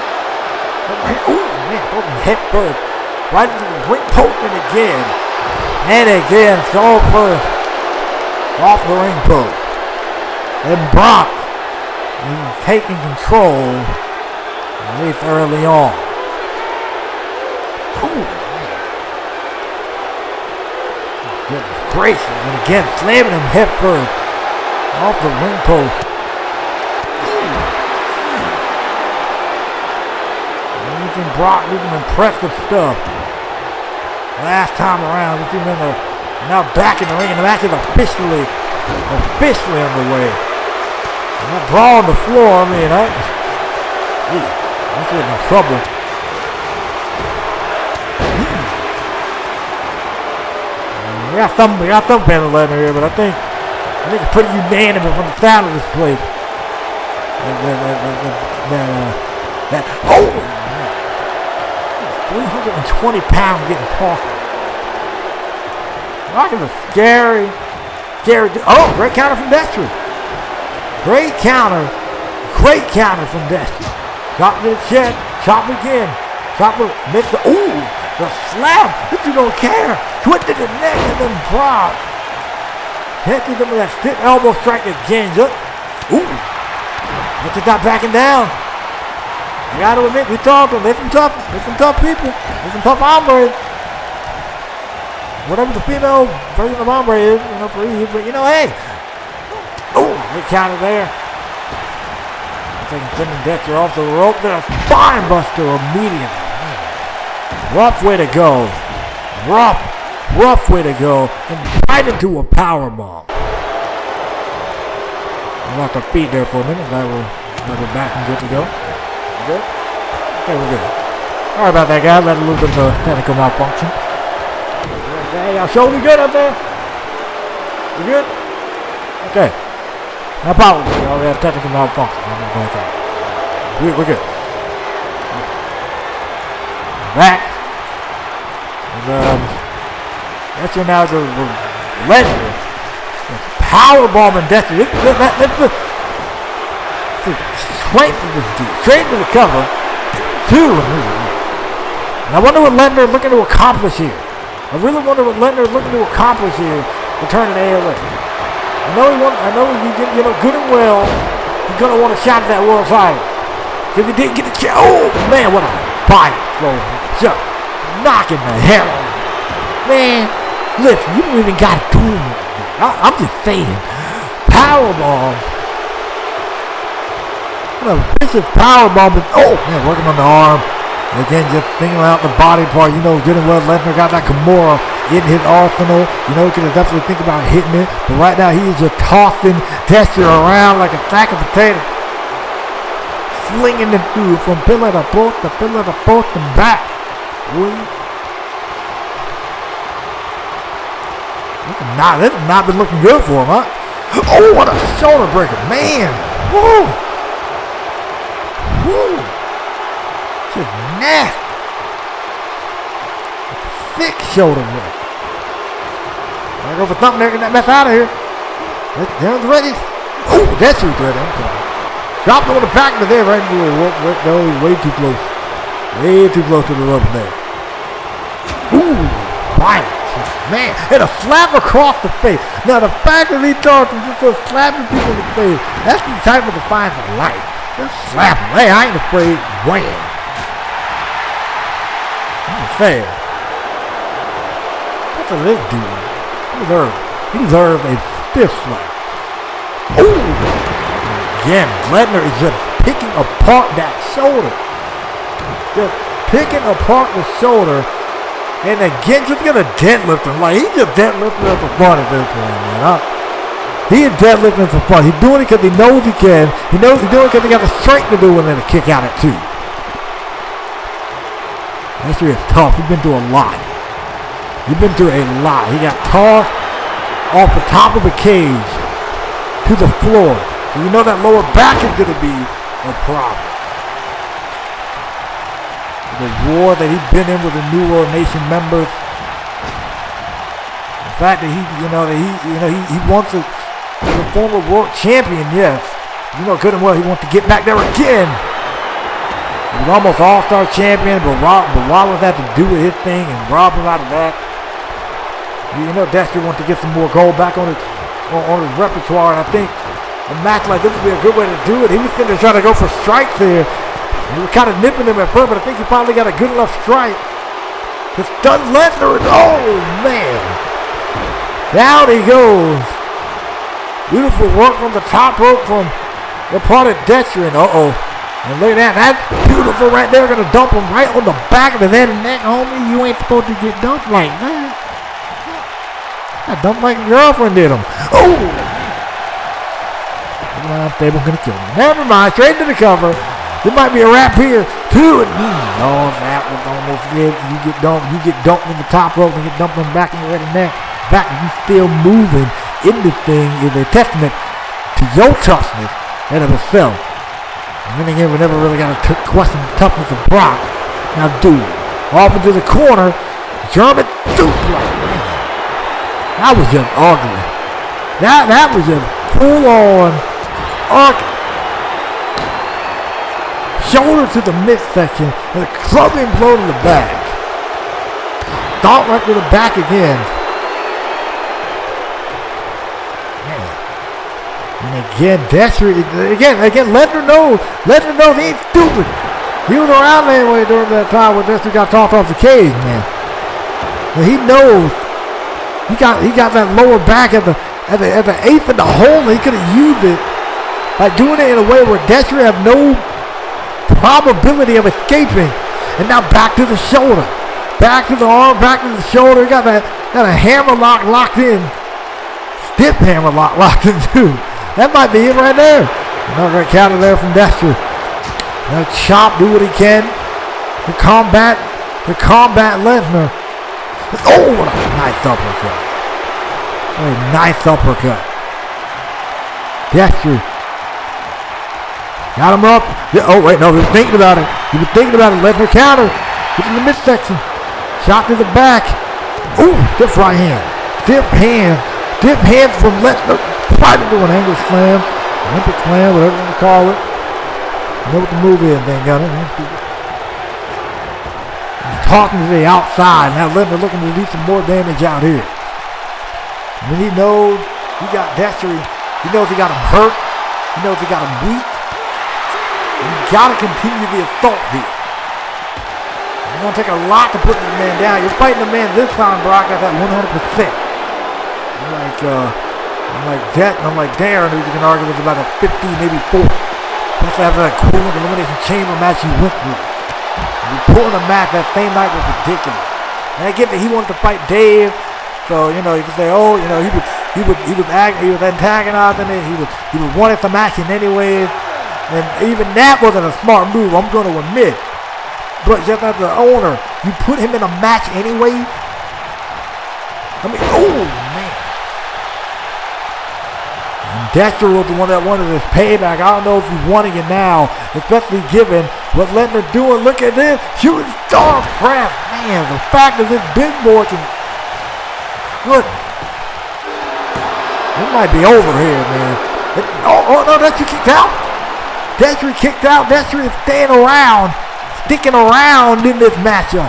Ooh, man. Head first. right into the ring post and again. And again, so first off the ring post. And Brock is taking control, at least early on. Ooh, man. Goodness gracious. And again, slamming him head first off the ring post. Brock doing impressive stuff. Last time around, we see him now back in the ring, and the match is officially underway. And that brawl on the floor, I mean, that's getting in trouble. We got some penalty letter here, but I think it's pretty unanimous from the sound of this place. Oh! 320 pounds getting tossed. Brock is a scary. Oh, great counter from Destry. Great counter from Destry. Chop to the chest, chop again. Chop to missed the, the slap. This dude don't care. Twisted the neck and then Brock hit him with that stiff elbow strike again. But they're not backing down. I gotta admit, we talking. They're some tough people. They're some tough hombres. Whatever the female version of hombre is, for you. But hey. Big counter there. I think sending Dexter off the rope. Then a spine buster immediately. Rough way to go. Rough way to go. And right into a power bomb. I lost our feet there for a minute. Now we're back and good to go. Good? Okay, we're good. Sorry about that, guys. Had a little bit of a technical malfunction. Okay, y'all show me good up there? You good? Okay. No problem. Y'all had a technical malfunction. We're good. Back. And, that's now the Lesnar. Powerbomb and Destiny. Straight to this dude, straight to the cover. And I wonder what Lesnar is looking to accomplish here. I really wonder what Lesnar is looking to accomplish here. Returning to AOA. I know he get, good and well. He's gonna want a shot at that world title. If he didn't get the chance, oh man, what a body throw! Just knocking the hell out of him. Man, listen, you don't even gotta do it. I'm just saying, powerbomb. A vicious powerbomb, working on the arm. Again, just thinking about the body part. Good and well, Lesnar got that Kimura in his arsenal. He could definitely think about hitting it. But right now, he is just tossing Dexter around like a sack of potatoes. Slinging the dude from pillar to post and back. This has not been looking good for him, huh? Oh, what a shoulder breaker, man. Woo. Just nasty. Thick shoulder break. Gotta go for something there, get that mess out of here. There's ready. Oh, that's too good. Dropped him on the back of there right into the rope. No, he's way too close. Way too close to the rope there. Violent. Man, and a slap across the face. Now the fact that he talks and just slapping people in the face, that's the type of defiance of life. Just slap him. Hey, I ain't afraid. Wham. That's fair. That's a this dude. He deserves a stiff slap. Again, Lesnar is just picking apart that shoulder. Just picking apart the shoulder. And again, just gonna deadlift him. Like, he's just deadlifting him for fun at this point, man. He is deadlifting for fun. He's doing it because he knows he can. He knows he's doing it because he got the strength to do it and then to kick out at two. That's really tough. He's been through a lot. He got tossed off the top of the cage to the floor. So you know that lower back is going to be a problem. The war that he's been in with the New World Nation members. The fact that he wants to. The former world champion, yes. Good and well, he wants to get back there again. He was almost all-star champion, but Wallace had to do his thing and rob him out of that. You know, Dexter wants to get some more gold back on his repertoire, and I think a match like this would be a good way to do it. He was going to try to go for strikes here. He was kind of nipping him at first, but I think he probably got a good enough strike to stun Lesnar. Oh, man. Down he goes. Beautiful work from the top rope from the part of Dexter. And and look at that. That's beautiful right there. Going to dump him right on the back of his head and neck. Homie, you ain't supposed to get dumped like that. I dumped like your girlfriend did him. Oh! They were going to kill him. Never mind. Straight to the cover. There might be a wrap here. Two. Oh, that was almost it. You get dumped in the top rope and get dumped in the back of your head and neck. The fact that you still moving in the thing is a testament to your toughness and of itself. And then again, we never really got to question the toughness of Brock. Now, dude, off into the corner, German suplex. That was just ugly. That was just full on ugly. Shoulder to the midsection and a clubbing blow to the back. Thought right to the back again. Man. And again, Dexter, again, Lesnar knows he ain't stupid. He was around anyway during that time when Dexter got tossed off the cage, man. But he knows he got that lower back at the eighth in the hole, and he could have used it by doing it in a way where Dexter have no probability of escaping. And now back to the shoulder, back to the arm, back to the shoulder. Got a hammer locked in, stiff hammer locked in too. That might be it right there. Another counter there from Dexter. Now Chop do what he can to combat Lesnar. Oh, what a nice uppercut! What a nice uppercut. Dexter got him up. Oh, wait, no, he was thinking about it. Lesnar counter. Get in the midsection. Shot to the back. Ooh, stiff right hand. Stiff hand from Lesnar. Right into an angle slam. Olympic slam, whatever you want to call it. You know what the move is, then, got it. He's talking to the outside. Now Lesnar looking to do some more damage out here. And then he knows he got Dexter. He knows he got him hurt. He knows he got him weak. You gotta continue the assault here. It's gonna take a lot to put this man down. You're fighting a man this time, Brock, at that 100%. I'm like Darren, who you can argue was about a 50, maybe 4. Plus after that cool elimination chamber match he went through. You pulling a match that same night was ridiculous. And I get that he wanted to fight Dave, so you can say, oh, he was antagonizing it. He was wanting some action anyways. And even that wasn't a smart move, I'm going to admit. But just as the owner, you put him in a match anyway. I mean, oh, man. And Dexter was the one that wanted his payback. I don't know if he's wanting it now, especially given what Lesnar doing. Look at this. Shooting star press. Man, the fact that this big boy can... Look. It might be over here, man. Oh, no, Dexter kicked out. Dexter kicked out. Dexter is sticking around in this matchup.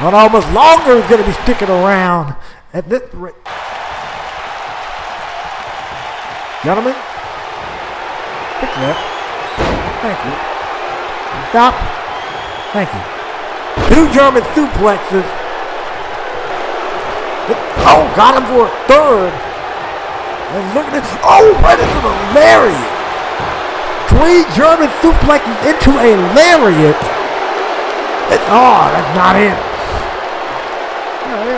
Not almost longer is going to be sticking around at this rate. Gentlemen, fix that. Thank you. Stop. Thank you. 2 German suplexes. Oh, got him for a third. And look at this. Oh, right into the lariat. 3 German suplexes into a lariat. That's not it.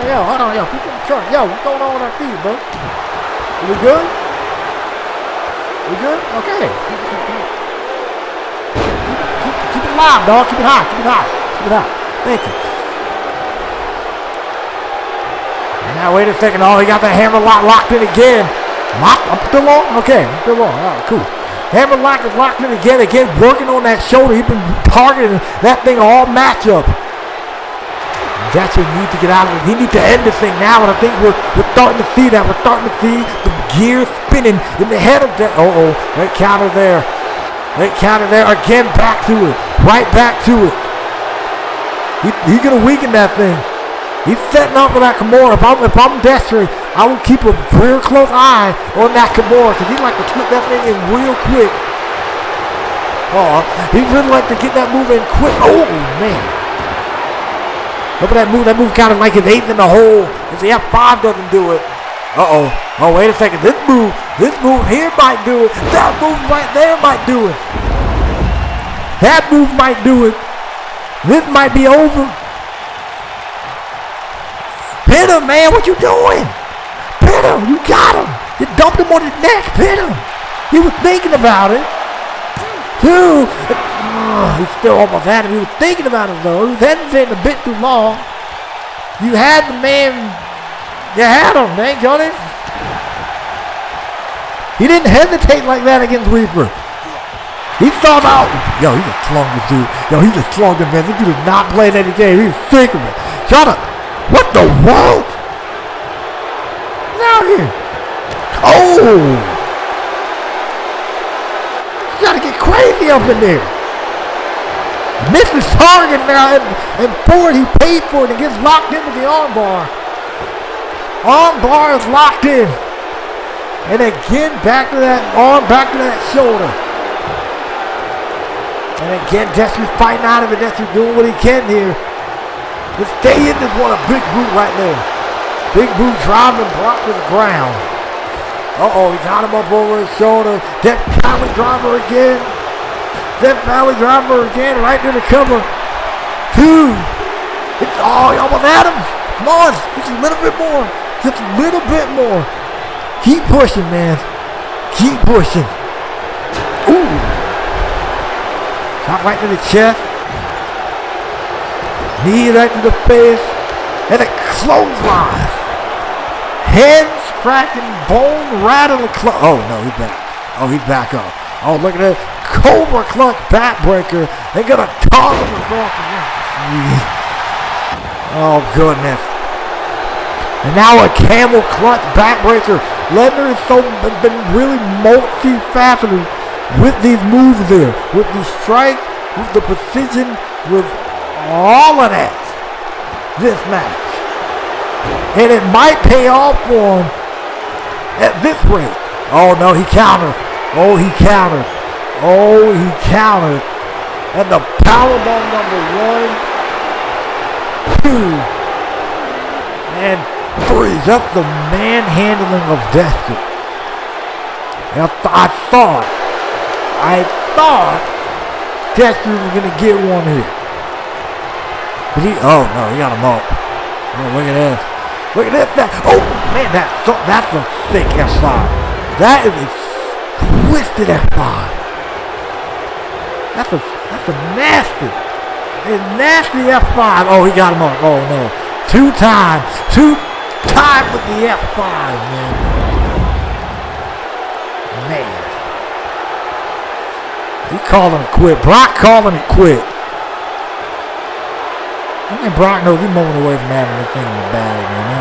Yo, hold on, yo, keep in the truck. Yo, what's going on with our feet, bro? Are we good? We good? Okay. Keep it live, dog. Keep it high. Thank you. And now, wait a second. Oh, he got that hammer locked in again. I'm still on? Okay, I'm still on. All right, cool. Hammer lock is locked in again, working on that shoulder. He's been targeting that thing all matchup. That's what he needs to get out of it. He needs to end this thing now, and I think we're starting to see that. We're starting to see the gears spinning in the head of that. Right counter there. Again, back to it. Right back to it. He's going to weaken that thing. He's setting up for that Kimura. If I'm Destry, I will keep a real close eye on that Kimura because he'd like to slip that thing in real quick. Oh, he'd really like to get that move in quick. Oh, man. Look at that move. That move kind of like his eighth in the hole. If the F5 doesn't do it. Uh-oh. Oh, wait a second. This move here might do it. That move right there might do it. That move might do it. This might be over. Pin him, man. What you doing? Pin him. You got him. You dumped him on his neck. Pin him. He was thinking about it. Two. He still almost had him. He was thinking about it, though. He was hesitating a bit too long. You had the man. You had him, man, Johnny. He didn't hesitate like that against Reaper. He thought out. Yo, he just slung the dude. Yo, he just slung him, man. This dude did not play that game. He was sick of it. Shut up. What the world? Get out here. Oh. You gotta get crazy up in there. Misses target now, and Ford, he paid for it and gets locked into the armbar. Armbar is locked in. And again, back to that arm, back to that shoulder. And again, Destry's fighting out of it. Destry's doing what he can here. To stay in this one, a big boot right there. Big boot driving Brock to the ground. Uh-oh, he got him up over his shoulder. Death Valley driver again. Death Valley driver again, right to the cover. Two. Oh, he almost had him. Come on, just a little bit more. Just a little bit more. Keep pushing, man. Keep pushing. Ooh. Shot right to the chest. Knee right to the face. And a clothesline. Hands cracking, bone rattling. Oh, no, he's back. Oh, he's back up. Oh, look at that. Cobra clutch backbreaker. They're going to toss him across the ring. Oh, goodness. And now a camel clutch backbreaker. Lesnar has been really multifaceted with these moves there. With the strike, with the precision, with all of that. This match. And it might pay off for him at this rate. Oh, no, he countered. Oh, he countered. Oh, he countered. And the powerbomb number 1, 2, and 3. That's the manhandling of Destiny. I thought Destiny was going to get one here. But oh, no, he got him up. Oh, look at this. Look at this. Oh, man, that's a thick F5. That is a twisted F5. That's a nasty F5. Oh, he got him up. Oh, no. Two times with the F5, man. Man. He calling it quit. Brock calling it quit. I think Brock knows he's moving away from having this thing in the bag, man.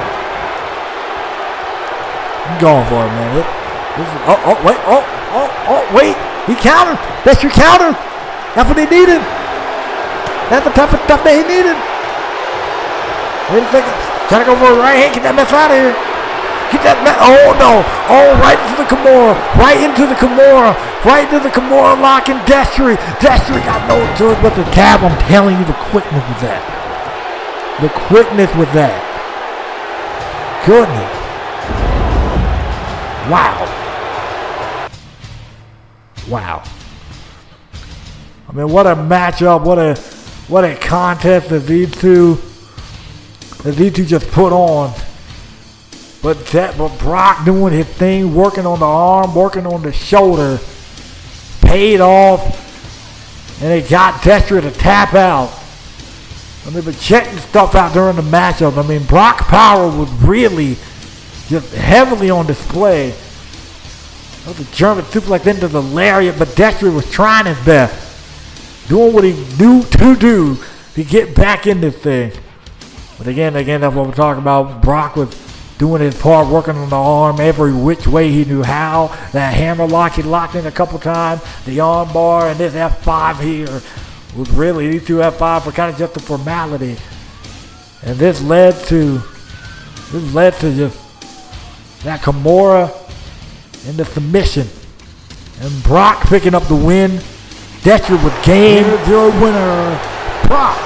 I'm going for it, man. Wait. He countered. That's your counter. That's what he needed. That's the type of stuff that he needed. Wait a second. Trying to go for a right hand. Get that mess out of here. Get that mess. Oh, no. Oh, right into the Kimura. Right into the Kimura. Right into the Kimura locking Destry. Destry got no to it but the tab. I'm telling you the quickness with that. The quickness with that. Goodness. Wow. I mean, what a matchup. What a contest that these two just put on. But Brock doing his thing, working on the arm, working on the shoulder, paid off, and it got Destry to tap out. I mean, but checking stuff out during the matchup. I mean, Brock's power was really just heavily on display. That was a German suplex into the lariat, but Destry was trying his best, doing what he knew to do to get back in this thing. But again, that's what we're talking about. Brock was doing his part, working on the arm every which way he knew how. That hammer lock he locked in a couple times, the arm bar, and this F5 here. was really, these two F5 were kind of just a formality. And this led to just Nakamura in the submission. And Brock picking up the win. Dexter with game. Here's your winner, Brock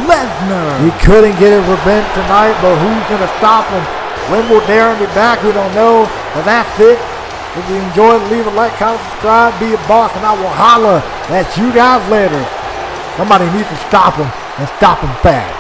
Lesnar. He couldn't get his revenge tonight, but who's going to stop him? When will Darren be back? We don't know. But that's it. If you enjoyed, leave a like, comment, subscribe, be a boss, and I will holler at you guys later. Somebody needs to stop him and stop him fast.